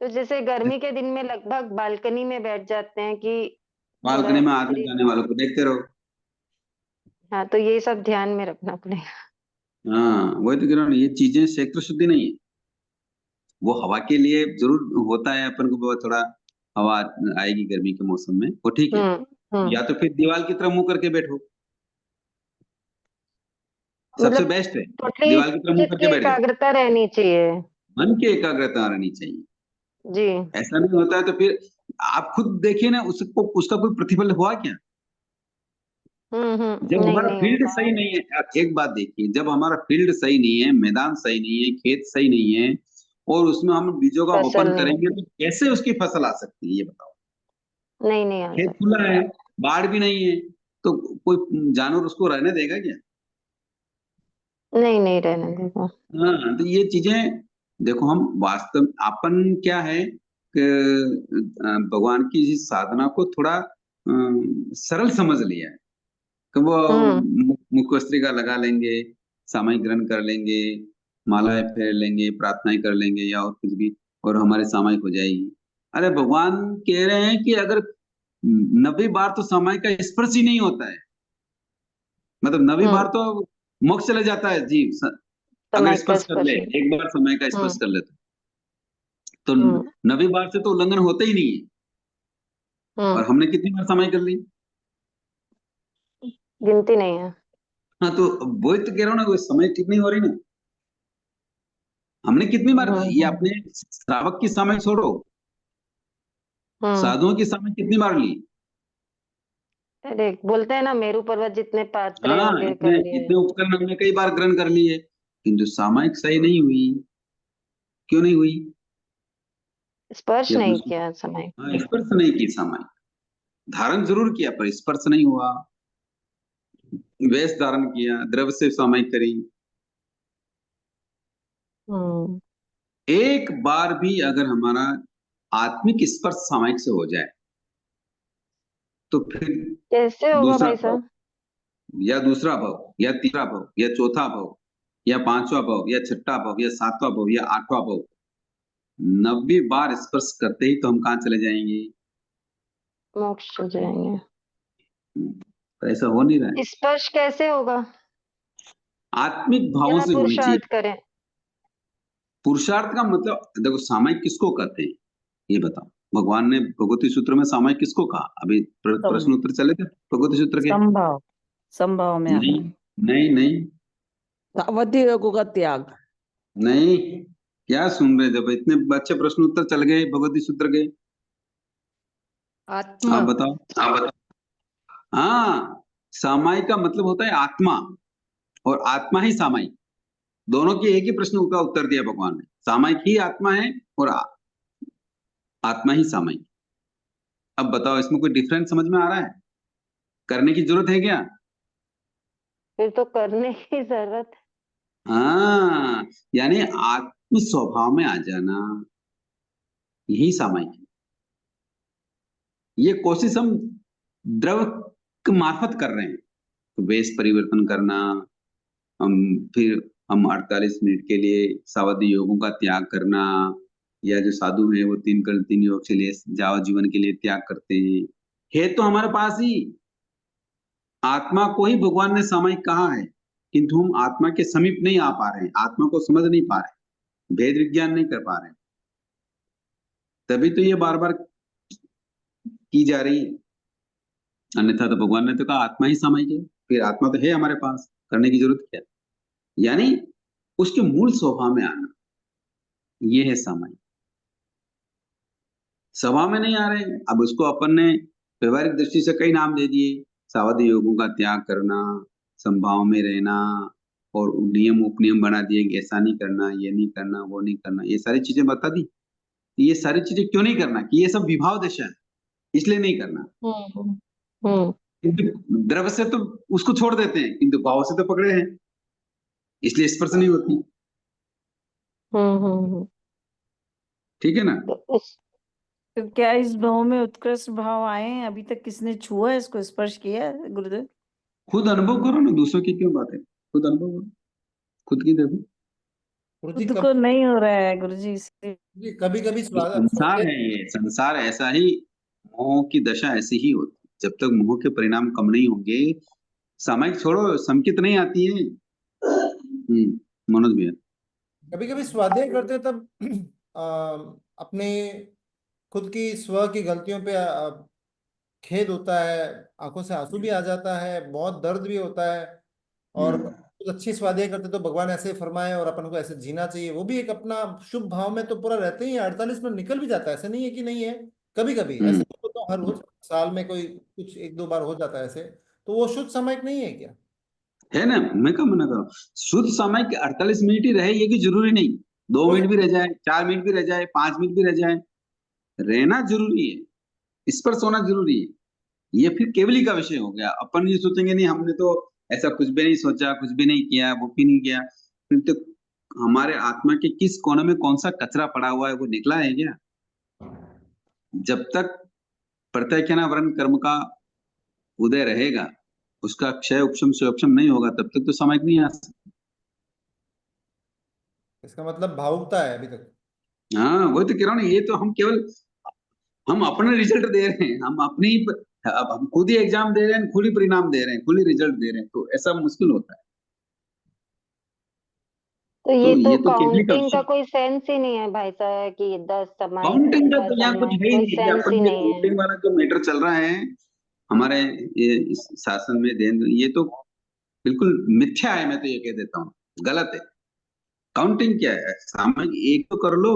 तो जैसे गर्मी के दिन में लगभग बालकनी में बैठ जाते हैं कि पूरा बालकनी में आने शरीर। जाने वालों को देखते रहो। हाँ, तो ये सब ध्यान में रखना पड़ेगा। हाँ वही तो कह रहा हूँ, ये चीजें क्षेत्र शुद्धि नहीं है। वो हवा के लिए जरूर होता है, अपन को बहुत थोड़ा हवा आएगी गर्मी के मौसम में, वो ठीक है। या तो फिर दीवार की तरफ मुंह करके बैठो, सबसे मतलब बेस्ट है। टोटली दीवार की तरफ मुंह चित्त करके की बैठ जाओ, एकाग्रता रहनी चाहिए। मन की एकाग्रता रहनी चाहिए। जी। ऐसा नहीं होता है तो फिर आप खुद देखिए ना, उसको उसका कोई प्रतिफल हुआ क्या? जब नहीं हमारा नहीं फील्ड होता सही है। नहीं है, आप एक बात देखिए, जब हमारा फील्ड सही नहीं है, मैदान सही नहीं है, खेत सही नहीं है, और उसमें हम बीजों का फसल वपन नहीं करेंगे होती। तो कैसे उसकी फसल आ सकती है, ये बताओ। नहीं नहीं आ खेत सकती। खुला है, बाढ़ भी नहीं है, तो कोई जानवर उसको रहने देगा क्या? नहीं नहीं रहने देगा। हाँ, तो ये चीजें देखो, हम वास्तव अपन क्या है कि भगवान की इस साधना को थोड़ा सरल समझ लिया है कि वो हम्म मुखवस्त्रिका लगा लेंगे, सामयिक ग्रहण कर लेंगे, मालाएं फेर लेंगे, प्रार्थनाएं कर लेंगे या और कुछ भी, और हमारे सामयिक हो जाएगी। अरे भगवान कह रहे हैं कि अगर 90 बार तो सामयिक का स्पर्श ही नहीं होता है, मतलब 90 बार हम्म तो मोक्ष चले जाता है जीव, अगर समय का स्पर्श कर ले, स्पर्श। एक बार समय का स्पर्श हम्म कर ले तो हम्म 90 बार से तो उल्लंघन होता ही नहीं है। हम्म और हमने कितनी बार समय कर ली? गिनती नहीं है। हाँ, तो वही तो कह रहा हूँ ना, वो समय ठीक नहीं हो रही ना। हमने कितनी बार, ये हम्म अपने श्रावक की समय छोड़ो, हम्म साधुओं की समय कितनी बार ली? अरे बोलते हैं ना, मेरू पर्वत जितने पात्रे हाँ, होंगे इतने कर लिए। इतने उपकरण हमने कई बार ग्रहण कर लिए, किंतु सामयिक सही नहीं हुई। क्यों नहीं हुई? स्पर्श कि अपने नहीं उसको, किया समय। हाँ, स्पर्श नहीं की सामयिक, धारण जरूर किया पर स्पर्श नहीं हुआ। वेश धारण किया, द्रव्य से सामयिक करी, हम्म एक बार भी अगर हमारा आत्मिक स्पर्श सामयिक से हो जाए तो फिर कैसे होगा दूसरा भाई भाव, साहब? या दूसरा भाव, या तीसरा भाव, या चौथा भाव, या पांचवा भाव, या छठा भाव, या सातवां भाव, या आठवां भाव, 90 बार स्पर्श करते ही तो हम कहाँ चले जाएंगे? मोक्ष हो जाएंगे। तो ऐसा हो नहीं रहा है। स्पर्श कैसे होगा? आत्मिक भावों क्या से होनी चाहिए। पुरुषार्थ करें? पुरुषार्थ का मतलब देखो, सामयिक किसको कहते हैं ये बताओ। भगवान ने भगवती सूत्र में सामयिक किसको कहा? अभी प्रश्न उत्तर चले थे भगवती सूत्र के। संभव संभव में आता नहीं है। नहीं नहीं सावधि योगों का त्याग। नहीं, क्या सुन रहे? जब इतने अच्छे प्रश्न उत्तर चल गए भगवती सूत्र के, आत्मा। आप बताओ। आप बताओ। हाँ, सामायिक का मतलब होता है आत्मा, और आत्मा ही सामायिक, दोनों की एक ही प्रश्न का उत्तर दिया भगवान ने। सामायिक ही आत्मा है, और आत्मा ही सामायिक। अब बताओ, इसमें कोई डिफरेंस समझ में आ रहा है? करने की जरूरत है क्या? फिर तो करने की जरूरत है। हाँ, यानी आत्म स्वभाव में आ जाना, यही सामायिक है। ये कोशिश हम द्रव के मार्फत कर रहे हैं, तो वेश परिवर्तन करना, हम फिर हम 48 मिनट के लिए सावधि योगों का त्याग करना, या जो साधु हैं वो 3 योग के लिए जाव जीवन के लिए त्याग करते हैं। है तो हमारे पास ही, आत्मा को ही भगवान ने सामायिक कहा है, किंतु हम आत्मा के समीप नहीं आ पा रहे हैं, आत्मा को समझ नहीं पा रहे, भेद विज्ञान नहीं कर पा रहे, तभी तो ये बार बार की जा रही है। अन्यथा तो भगवान ने तो कहा आत्मा ही सामायिक है, फिर आत्मा तो है हमारे पास, करने की जरूरत क्या? यानी उसके मूल स्वभाव में आना, ये है सामायिक। स्वभाव में नहीं आ रहे हैं, अब उसको अपन ने व्यवहारिक दृष्टि से कई नाम दे दिए, सावधि योगों का त्याग करना, संभाव में रहना, और नियम उपनियम बना दिए कि ऐसा नहीं करना, ये नहीं करना, वो नहीं करना, ये सारी चीजें बता दी। ये सारी चीजें क्यों नहीं करना? कि ये सब विभाव दशा है, इसलिए नहीं करना। हम्म हम्म किंतु द्रव्य से तो उसको छोड़ देते हैं, किंतु भाव से तो पकड़े हैं, इसलिए स्पर्श नहीं होती। ठीक है ना? तो उस तो क्या इस भाव में उत्कृष्ट भाव आए हैं? अभी तक किसने छुआ है, इसको स्पर्श किया है गुरुदेव? खुद अनुभव करो ना, दूसरों की क्यों बात है, खुद अनुभव करो, खुद की देखो। गुरुजी खुद को नहीं हो रहा है गुरुजी, इसलिए कभी कभी ये संसार है, ये संसार ऐसा ही, मोह की दशा ऐसी ही होती है। जब तक मोह के परिणाम कम नहीं होंगे, सामायिक छोड़ो, संकित नहीं आती है। मनोज भैया। कभी कभी स्वाध्याय करते तब अपने खुद की स्व की गलतियों पे खेद होता है, आंखों से आंसू भी आ जाता है, बहुत दर्द भी होता है, और कुछ अच्छी स्वादियां करते तो भगवान ऐसे फरमाए और अपन को ऐसे जीना चाहिए, वो भी एक अपना शुभ भाव में तो पूरा रहते ही 48 मिनट निकल भी जाता है, ऐसे नहीं है कि नहीं है। कभी कभी ऐसे तो हर रोज साल में कोई कुछ एक दो बार हो जाता है ऐसे, तो वो शुद्ध सामयिक नहीं है क्या? है ना, मैं क्या मना कर रहा हूँ। शुद्ध समय के 48 मिनट ही रहे, ये कि जरूरी नहीं 2 मिनट भी रह जाए, 4 मिनट भी रह जाए, 5 मिनट भी रह जाए, रहना जरूरी है, इस पर सोना जरूरी है। ये फिर केवली का विषय हो गया। अपन ये सोचेंगे नहीं हमने तो ऐसा कुछ भी नहीं सोचा, कुछ भी नहीं किया, वो भी नहीं किया, फिर तो हमारे आत्मा के किस कोने में कौन सा कचरा पड़ा हुआ है वो निकला है क्या? जब तक प्रत्यक्षना वर्ण कर्म का उदय रहेगा, उसका क्षय उपशम सुपशम नहीं होगा, तब तक तो समझ नहीं आ सकता। इसका मतलब भावुकता है अभी तक। हाँ वही तो कह रहा हूँ ना, ये तो हम अपने रिजल्ट दे रहे हैं, हम अपनी अब हम खुद ही एग्जाम दे रहे हैं, खुद ही परिणाम दे रहे हैं, खुद ही रिजल्ट दे रहे हैं, तो ऐसा मुश्किल होता है। तो तो ये ये तो केवली का काउंटिंग का विषय। कोई सेंस ही नहीं है भाई साहब कि 10 सामायिक काउंटिंग का 15 तो यहाँ कुछ सामायिक, है ही कोई नहीं, सेंस अपन ही ये नहीं है। काउंटिंग वाला जो मैटर चल रहा है हमारे ये इस शासन में देन, ये तो बिल्कुल मिथ्या है, मैं तो ये कह देता हूँ, गलत है। काउंटिंग क्या है, सामयिक एक तो कर लो,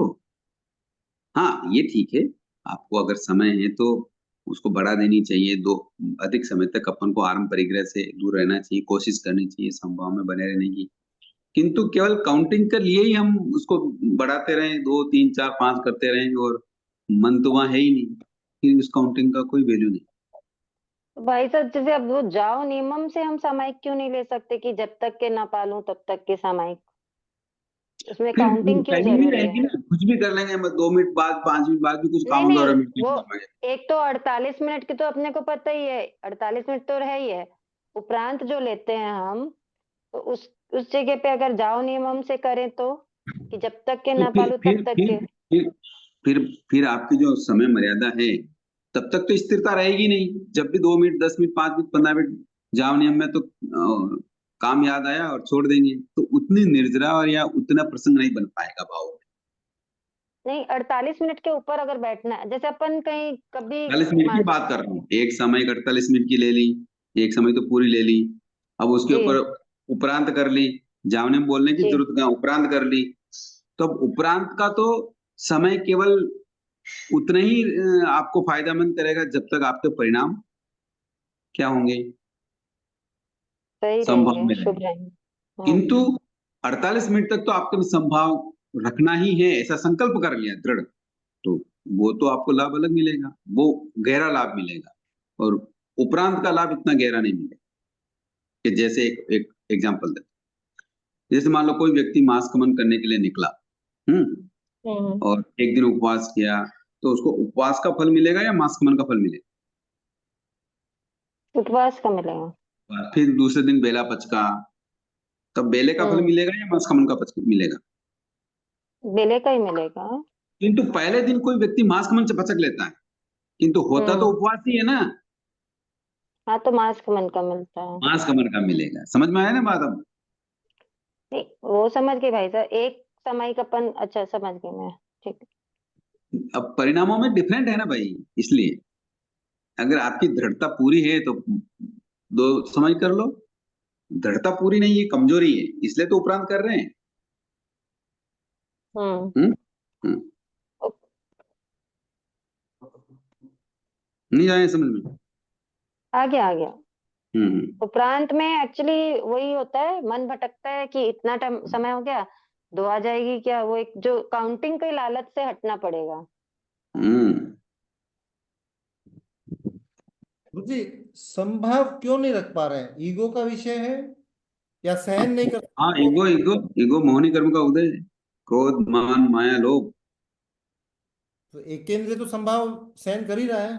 हाँ ये ठीक है, आपको अगर समय है तो उसको बढ़ा देनी चाहिए, दो अधिक समय तक अपन को आराम परिग्रह से दूर रहना चाहिए, कोशिश करनी चाहिए संभव में बने रहने की। किंतु केवल काउंटिंग के लिए ही हम उसको बढ़ाते रहें, 2 3 4 5 करते रहें, और मन तो वहां है ही नहीं, फिर उस काउंटिंग का कोई वैल्यू नहीं। तो भाई साहब जैसे अब वो जाओ नियमम से हम सामायिक क्यों नहीं ले सकते कि जब तक के ना पालूं तब तक के सामायिक, उसमें फिर काउंटिंग क्यों टाइमिंग भी जरूरी रहेगी है? ना, कुछ भी कर लेंगे, मैं 2 मिनट बाद 5 मिनट बाद भी कुछ नहीं काम नहीं, 12 मिनट वो में। एक तो 48 मिनट की तो अपने को पता ही है, 48 मिनट तो है ही है, उपरांत जो लेते हैं हम, तो उस जगह पे अगर जाओ नियमम से करें तो कि जब तक के तो ना फिर पालू फिर तब तक फिर के। फिर फिर फिर आपकी जो समय मर्यादा है, तब तक तो स्थिरता रहेगी नहीं। जब भी 2 मिनट 10 मिनट 5 मिनट 15 मिनट जाओ नियम में, तो काम याद आया और छोड़ देंगे, तो उतनी निर्जरा और या उतना प्रसंग नहीं बन पाएगा भाव में। नहीं, 48 मिनट के ऊपर अगर बैठना है, जैसे अपन कहीं कभी 48 मिनट की मान बात कर रहा हूँ, एक समय 48 मिनट की ले ली, एक समय तो पूरी ले ली, अब उसके जी ऊपर उपरांत कर ली, जावने में बोलने की जी जरूरत क्या, उपरांत कर ली, तो अब उपरांत का तो समय केवल उतना ही आपको फायदेमंद करेगा जब तक आपके परिणाम क्या होंगे, सही संभाव रहेंगे, में शुभ रहेंगे। रहेंगे। हाँ। किंतु 48 मिनट तक तो आपके में संभाव रखना ही है, ऐसा संकल्प कर लिया दृढ़, तो वो तो आपको लाभ अलग मिलेगा, वो गहरा लाभ मिलेगा, और उपरांत का लाभ इतना गहरा नहीं मिलेगा। कि जैसे एक एक एग्जांपल देते, जैसे मान लो कोई व्यक्ति मांस कमन करने के लिए निकला, हम्म। और एक दिन उपवास किया, तो उसको उपवास का फल मिलेगा या मांस कमन का फल मिलेगा? उपवास का मिलेगा। फिर दूसरे दिन बेला पचका, तब बेले का फल हम्म। मिलेगा या मांस कमन का मिलेगा? बेले का ही मिलेगा। किंतु पहले दिन कोई व्यक्ति मांस कमन से पचक लेता है, किंतु होता तो हम्म। उपवास ही है ना, हाँ तो मांस का मन का मिलता है। मांस कमन का मिलेगा। समझ में आया ना बात अब? नहीं वो समझ गई भाई साहब, एक समय का अपन, अच्छा समझ गई मैं। ठीक है। अब परिणामों में डिफरेंट है ना भाई, इसलिए अगर आपकी दृढ़ता पूरी है तो दो समझ कर लो, दृढ़ता पूरी नहीं है, कमजोरी है, इसलिए तो उपरांत कर रहे हैं। हम्म। हम्म हम्म। नहीं आए समझ में? आ गया आ गया। हम्म। उपरांत में एक्चुअली वही होता है, मन भटकता है कि इतना टाइम समय हो गया, दो आ जाएगी क्या, वो एक जो काउंटिंग के लालच से हटना पड़ेगा। हम्म। जी, संभाव क्यों नहीं रख पा रहे हैं? ईगो का विषय है या सहन नहीं कर हाँ, सकते? ईगो ईगो ईगो मोहनी कर्म का उदय है। क्रोध मान माया लोभ। तो एक केंद्र तो संभाव सहन कर ही रहा है।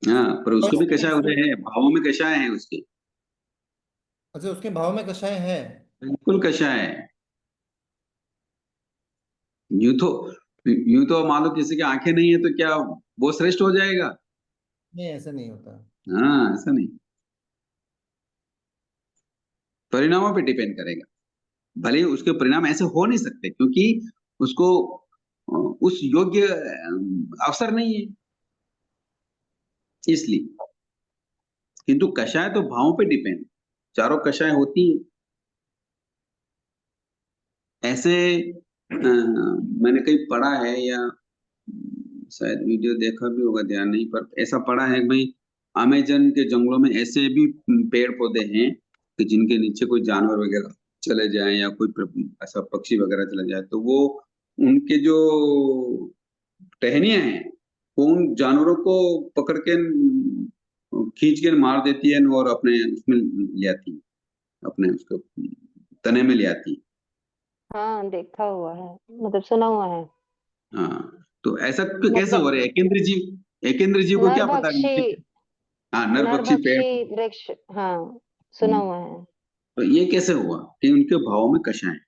हाँ, पर उसको भी कषाय उदय है, भावों में कषाय है उसके, अच्छा, उसके भाव में कषाय है। बिल्कुल कषाय है। यूं तो यूं तो मान लो किसी की आंखें नहीं है तो क्या वो श्रेष्ठ हो जाएगा? नहीं, ऐसा नहीं होता। हाँ, ऐसा नहीं, परिणामों पे डिपेंड करेगा। भले ही उसके परिणाम ऐसे हो नहीं सकते, क्योंकि उसको उस योग्य अवसर नहीं है, इसलिए। किंतु कषाय तो भावों पे डिपेंड, चारों कषाय होती है। ऐसे मैंने कहीं पढ़ा है या शायद वीडियो देखा भी होगा, ध्यान नहीं, पर ऐसा पढ़ा है कि भाई अमेजन के जंगलों में ऐसे भी पेड़ पौधे हैं कि जिनके नीचे कोई जानवर वगैरह चले जाए या कोई ऐसा पक्षी वगैरह चले जाए, तो वो उनके जो टहनियां हैं वो उन जानवरों को पकड़ के खींच के मार देती है और अपने उसमें ले आती है, अपने उसको तने में ले आती है। हाँ, देखा हुआ है, मतलब सुना हुआ है। हाँ, तो ऐसा कैसे हो मतलब रहा है? एकेंद्र जीव को क्या पता नरभक्षी, हाँ, नरभक्षी पेड़। नरभक्षी वृक्ष, हाँ सुना हुआ है। तो ये कैसे हुआ कि उनके भावों में कषाय?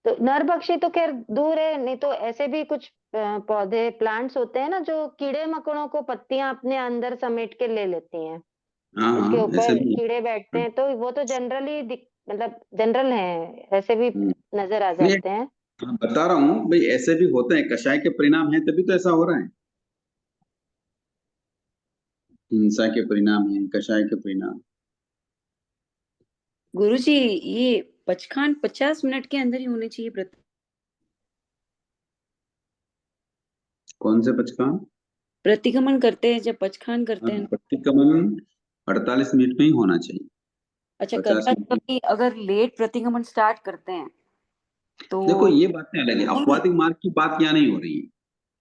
तो नरभक्षी तो खैर दूर है, नहीं तो ऐसे भी कुछ पौधे प्लांट्स होते हैं ना जो कीड़े मकोड़ों को पत्तियां अपने अंदर समेट के ले लेती हैं। हाँ उसके हाँ, ऐसे ऊपर भी कीड़े बैठते हैं, तो वो तो जनरली मतलब जनरल है, ऐसे भी हम्म, नजर आ नहीं, जाते हैं। हाँ, बता रहा हूँ भाई, ऐसे भी होते हैं, कषाय के परिणाम है तभी तो ऐसा हो रहा है। हिंसा के परिणाम है, कषाय के परिणाम। गुरुजी, ये पचखान 50 मिनट के अंदर ही होने चाहिए। कौन से पचकान? प्रतिगमन करते हैं, जब पचखान करते हैं। प्रतिगमन 48 मिनट में ही होना चाहिए। अच्छा, 50 मिनट में। कभी अगर लेट प्रतिगमन स्टार्ट करते हैं तो देखो ये बातें अलग है, अपवादिक मार्ग की बात यहाँ नहीं हो रही है।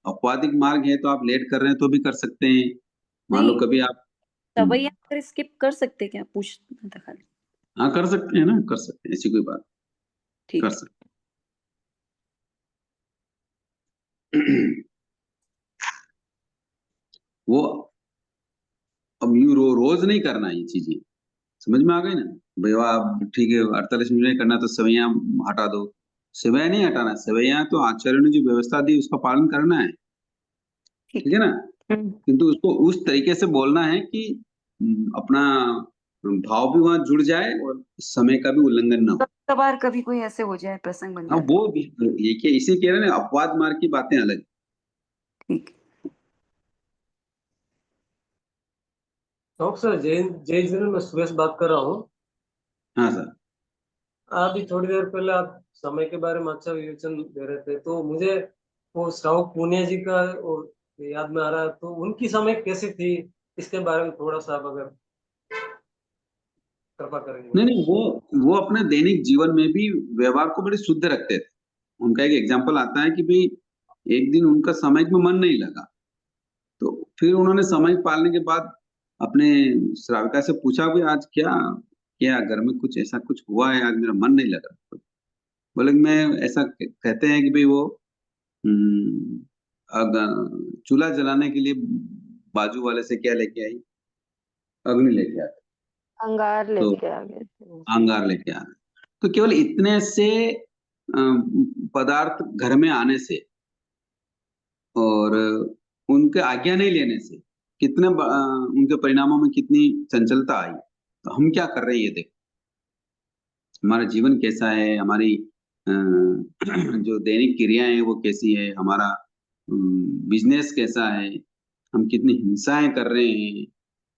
अपवादिक मार्ग है तो आप लेट कर रहे हैं तो भी कर सकते हैं। मान लो नहीं, कभी आप सवैया अगर स्किप कर सकते क्या, पूछना था खाली। हाँ कर सकते हैं ना, कर सकते हैं, ऐसी कोई बात, कर ठीक। सकते हैं। वो अब यू रोज नहीं करना ये चीजें, समझ में आ गई ना भाई? आप ठीक है 48 मिनट में करना तो सवैया हटा दो। सवैया नहीं हटाना, सवैया तो आचार्य ने जो व्यवस्था दी उसका पालन करना है, ठीक है ना? किंतु उसको उस तरीके से बोलना है कि अपना भाव भी वहां जुड़ जाए और समय का भी उल्लंघन ना हो। कभार कभी कोई ऐसे हो जाए, प्रसंग बन हाँ जाए। वो भी ये क्या, इसी कह रहे हैं ना, अपवाद मार्ग की बातें अलग। ठीक। तो सर, जय जय जिन मैं सुरेश बात कर रहा हूँ। हाँ सर। अभी थोड़ी देर पहले आप समय के बारे में अच्छा विवेचन दे रहे थे, तो मुझे वो श्रावक पूनिया जी का वो याद में आ रहा है, तो उनकी समय कैसी थी, इसके बारे में थोड़ा सा आप अगर कृपा करेंगे। नहीं नहीं, वो अपने दैनिक जीवन में भी व्यवहार को बड़े शुद्ध रखते थे। उनका एक एग्जाम्पल आता है कि भाई एक दिन उनका सामायिक में मन नहीं लगा, तो फिर उन्होंने सामायिक पालने के बाद अपने श्राविका से पूछा भी आज क्या क्या घर में कुछ ऐसा कुछ हुआ है, आज मेरा मन नहीं लगा। तो बोले कि मैं ऐसा कहते हैं कि भाई वो चूल्हा जलाने के लिए बाजू वाले से क्या लेके आई, अग्नि लेके आए, अंगार तो लेके आ गए थे। अंगार लेके आ गए। तो केवल इतने से पदार्थ घर में आने से और उनके आज्ञा नहीं लेने से कितने उनके परिणामों में कितनी चंचलता आई। तो हम क्या कर रहे हैं ये देखो, हमारा जीवन कैसा है, हमारी जो दैनिक क्रियाएं हैं वो कैसी है, हमारा बिजनेस कैसा है, हम कितनी हिंसाएं कर रहे हैं,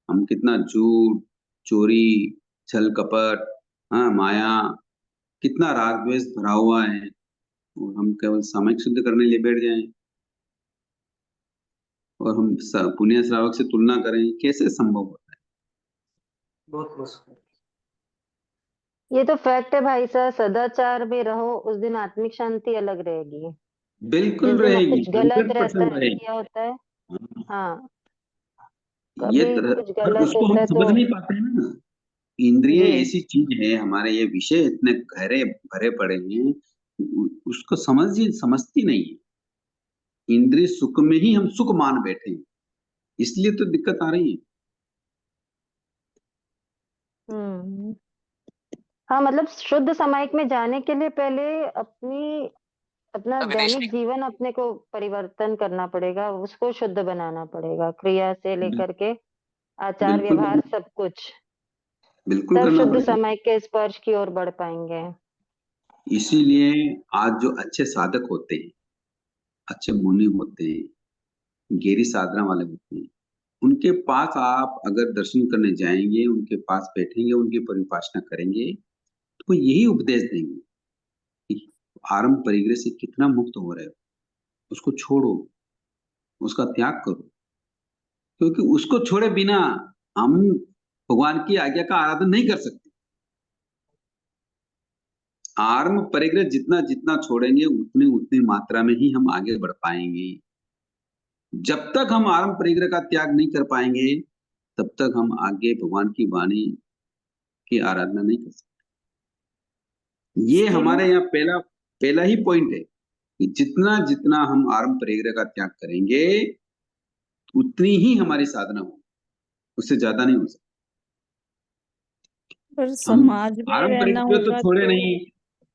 हम कितना झूठ, चोरी, छल कपट, हाँ माया, कितना राग द्वेष भरा हुआ है, और हम केवल सामयिक शुद्ध करने लिए बैठ जाएं और हम पुण्य श्रावक से तुलना करें, कैसे संभव होता है? बहुत मुश्किल। ये तो फैक्ट है भाई साहब, सदाचार में रहो उस दिन आत्मिक शांति अलग रहेगी। बिल्कुल जिस दिन रहेगी, कुछ गलत रहता 100% है, रहेगी। किया होता है, हाँ ये कभी कुछ पर गलत उसको होता हम है तो समझ नहीं पाते हैं ना। इंद्रियां जी। ऐसी चीज है, हमारे ये विषय इतने गहरे भरे पड़े हैं, उसको समझती नहीं है। इंद्रिय सुख में ही हम सुख मान बैठे हैं, इसलिए तो दिक्कत आ रही है। हम्म। हाँ, मतलब शुद्ध सामायिक में जाने के लिए पहले अपना दैनिक जीवन अपने को परिवर्तन करना पड़ेगा, उसको शुद्ध बनाना पड़ेगा, क्रिया से लेकर के आचार बिल्कुल व्यवहार सब कुछ, बिल्कुल तब करना शुद्ध पड़ेगा। सामायिक के स्पर्श की ओर बढ़ पाएंगे। इसीलिए आज जो अच्छे साधक होते हैं अच्छे मुनि होते हैं, गहरी साधना वाले होते हैं, उनके पास आप अगर दर्शन करने जाएंगे, उनके पास बैठेंगे, उनकी परिउपासना करेंगे, तो वो यही उपदेश देंगे कि आरंभ परिग्रह से कितना मुक्त हो रहे हो, उसको छोड़ो, उसका त्याग करो, क्योंकि उसको छोड़े बिना हम भगवान की आज्ञा का आराधन नहीं कर सकते। आरंभ परिग्रह जितना जितना छोड़ेंगे उतनी उतनी मात्रा में ही हम आगे बढ़ पाएंगे। जब तक हम आरंभ परिग्रह का त्याग नहीं कर पाएंगे, तब तक हम आगे भगवान की वाणी की आराधना नहीं कर सकते। ये हमारे यहाँ पहला पहला ही पॉइंट है कि जितना जितना हम आरंभ परिग्रह का त्याग करेंगे, उतनी ही हमारी साधना हो, उससे ज्यादा नहीं हो सकती। पर समाज में आरंभ रहना परिग्रह तो होगा छोड़े नहीं,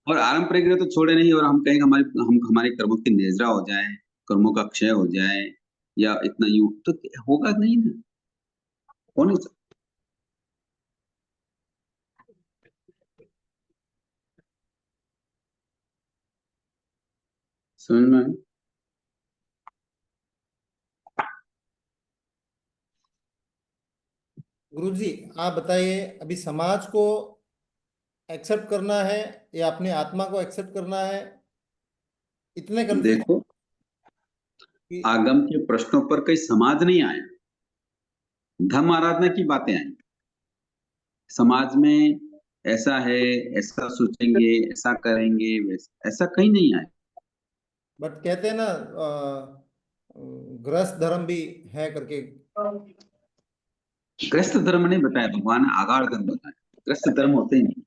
और आरंभ परिग्रह तो छोड़े नहीं, और हम कहेंगे हमारे कर्मों की निद्रा हो जाए, कर्मों का क्षय हो जाए, या इतना यूं, तो होगा नहीं ना, हो नहीं सकता। समझ में आया? गुरुजी आप बताइए, अभी समाज को एक्सेप्ट करना है या अपनी आत्मा को एक्सेप्ट करना है, इतने कंफ्यूज देखो, आगम के प्रश्नों पर कई समाज नहीं आया, धर्म आराधना की बातें आई। समाज में ऐसा है, ऐसा सोचेंगे, ऐसा करेंगे, ऐसा कहीं नहीं आया। बट कहते हैं ना गृहस्थ धर्म भी है करके। ग्रस्त धर्म नहीं बताया भगवान ने, आगार धर्म बताया। ग्रस्त धर्म होते ही नहीं।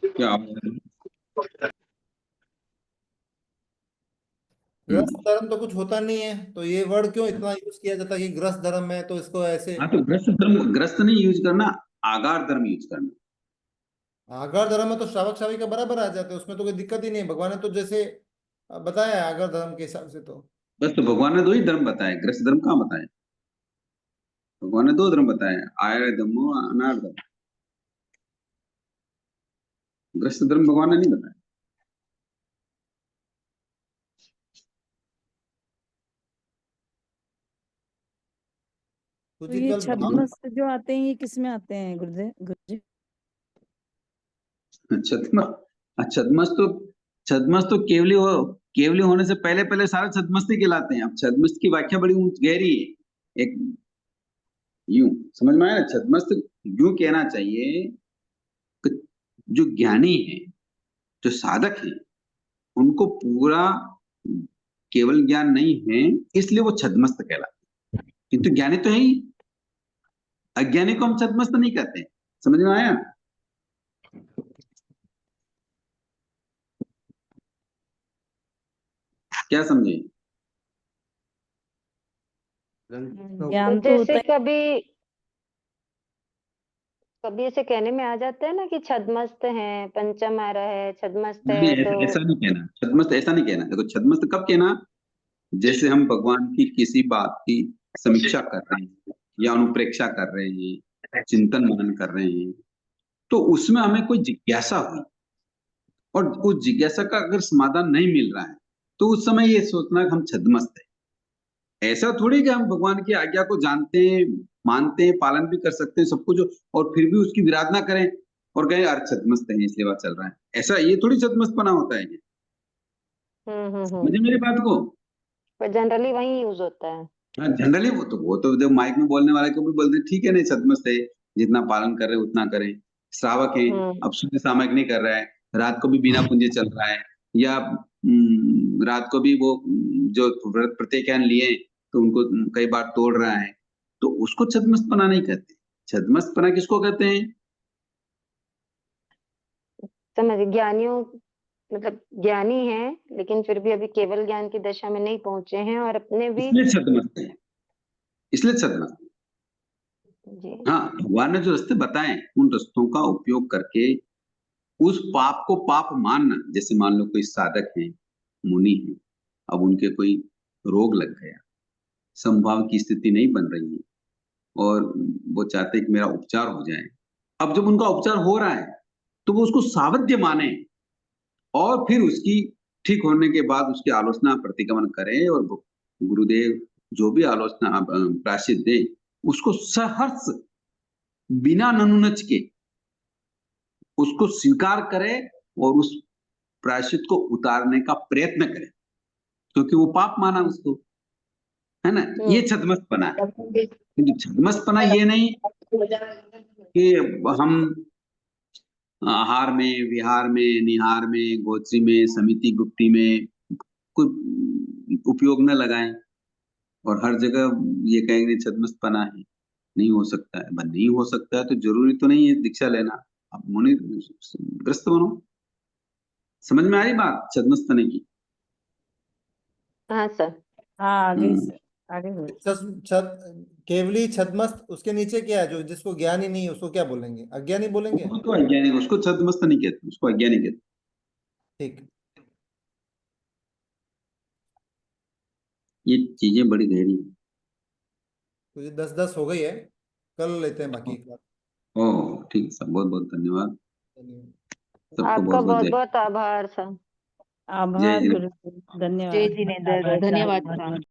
क्या गृहस्थ धर्म तो कुछ होता नहीं है, तो ये वर्ड क्यों इतना यूज किया जाता है कि गृहस्थ धर्म है, तो इसको ऐसे। हाँ, तो ग्रस्त धर्म, ग्रस्त नहीं यूज करना, आगार धर्म यूज करना। आगार धर्म में तो श्रावक श्राविका बराबर आ जाते हैं, उसमें तो कोई दिक्कत ही नहीं है। भगवान ने तो जैसे बताया है आगार धर्म के हिसाब से, तो बस, तो भगवान ने दो ही धर्म बताए, ग्रस्त धर्म कहाँ बताए? भगवान ने दो धर्म बताए, आयर धर्म, अनार धर्म। ग्रस्त धर्म भगवान ने नहीं बताया। तो ये छद्मस्त जो आते हैं, ये किस में आते हैं गुरुजी? छद्मस्त तो केवली होने से पहले पहले सारे छद्मस्ती कहलाते हैं। अब छद्मस्त की व्याख्या बड़ी गहरी है। एक यूं समझ में आया ना, छद्मस्त यूं कहना चाहिए कि जो ज्ञानी है, जो साधक है, उनको पूरा केवल ज्ञान नहीं है, इसलिए वो छद्मस्त कहलाते हैं। किंतु ज्ञानी तो है ही, अज्ञानी को हम छद्मस्त नहीं कहते। समझ में आया? क्या समझे? ज्ञान तो जैसे होता है। कभी ऐसे कहने में आ जाता है ना कि छद्मस्त है, पंचम आ रहा है, छद्मस्त नहीं, है, तो ऐसा नहीं कहना। छद्मस्त ऐसा नहीं कहना। देखो, छद्मस्त कब कहना, जैसे हम भगवान की किसी बात की समीक्षा कर रहे हैं, या अनुप्रेक्षा कर रहे हैं, चिंतन मनन कर रहे हैं, तो उसमें हमें कोई जिज्ञासा हुई, और उस जिज्ञासा का अगर समाधान नहीं मिल रहा है, तो उस समय ये सोचना कि हम छद्मस्त है। ऐसा थोड़ी कि हम भगवान की आज्ञा को जानते हैं, मानते हैं, पालन भी कर सकते हैं सब कुछ, और फिर भी उसकी विराधना करें और कहें यार छद्मस्त है, इसलिए बात चल रहा है। ऐसा ये थोड़ी छद्मस्तपना होता है। मुझे मेरी बात को, पर जनरली वही यूज होता है। हाँ, जनरली वो तो जब माइक में बोलने वाले को भी बोलते हैं, ठीक है, नहीं छद्मस्त है, जितना पालन कर रहे हैं उतना करें। श्रावक है, अब शुद्ध सामयिक नहीं कर रहा है, रात को भी बिना पुंजे चल रहा है, या रात को भी वो जो व्रत प्रत्येक लिए तो उनको कई बार तोड़ रहा है, तो उसको छद्मस्तपना नहीं कहते। छद्मस्तपना किसको कहते हैं? समझ, ज्ञानियों मतलब ज्ञानी है, लेकिन फिर भी अभी केवल ज्ञान की दशा में नहीं पहुंचे हैं, और अपने भी इसलिए छद्मस्त है, इसलिए छद्मस्त। जी। हाँ, भगवान ने जो रास्ते बताए, उन रास्तों का उपयोग करके उस पाप को पाप मानना। जैसे मान लो कोई साधक है, मुनि है, अब उनके कोई रोग लग गया, संभाव की स्थिति नहीं बन रही है, और वो चाहते हैं कि मेरा उपचार हो जाए। अब जब उनका उपचार हो रहा है तो वो उसको सावध्य माने और फिर उसकी ठीक होने के बाद उसकी आलोचना प्रतिगमन करें और गुरुदेव जो भी आलोचना प्रायश्चित दें उसको सहर्ष बिना ननुनच के उसको स्वीकार करें और उस प्रायश्चित को उतारने का प्रयत्न करें, क्योंकि वो पाप माना उसको, है ना। ये छद्मस्तपना है। किंतु छद्मस्तपना ये नहीं कि हम आहार में, विहार में, निहार में, गोत्री में, समिति गुप्ती में कोई उपयोग न लगाएं और हर जगह ये कहेंगे छद्मस्तपना है। नहीं हो सकता है। नहीं हो सकता है तो जरूरी तो नहीं है दीक्षा लेना। आप मुनि ग्रस्त बनो। समझ में आई बात छद्मस्तपने की? हाँ सर। हाँ आगे आगे बोलो। केवली छद्मस्त, उसके नीचे क्या है? जो जिसको ज्ञानी नहीं उसको क्या बोलेंगे? अज्ञानी बोलेंगे? उसको अज्ञानी, उसको छद्मस्त नहीं कहते, उसको अज्ञानी कहते। ठीक। ये चीजें बड़ी गहरी हैं। तो ये 10-10 हो गई है, कल लेते हैं बाकी का। ओह ठीक है सर, बहुत बहुत धन्यवाद। सबको आपका बहुत बहुत बहुत जय। बहुत आभार सर। आभार जय गुरु, धन्यवाद। जय जिनेंद्र, धन्यवाद सर।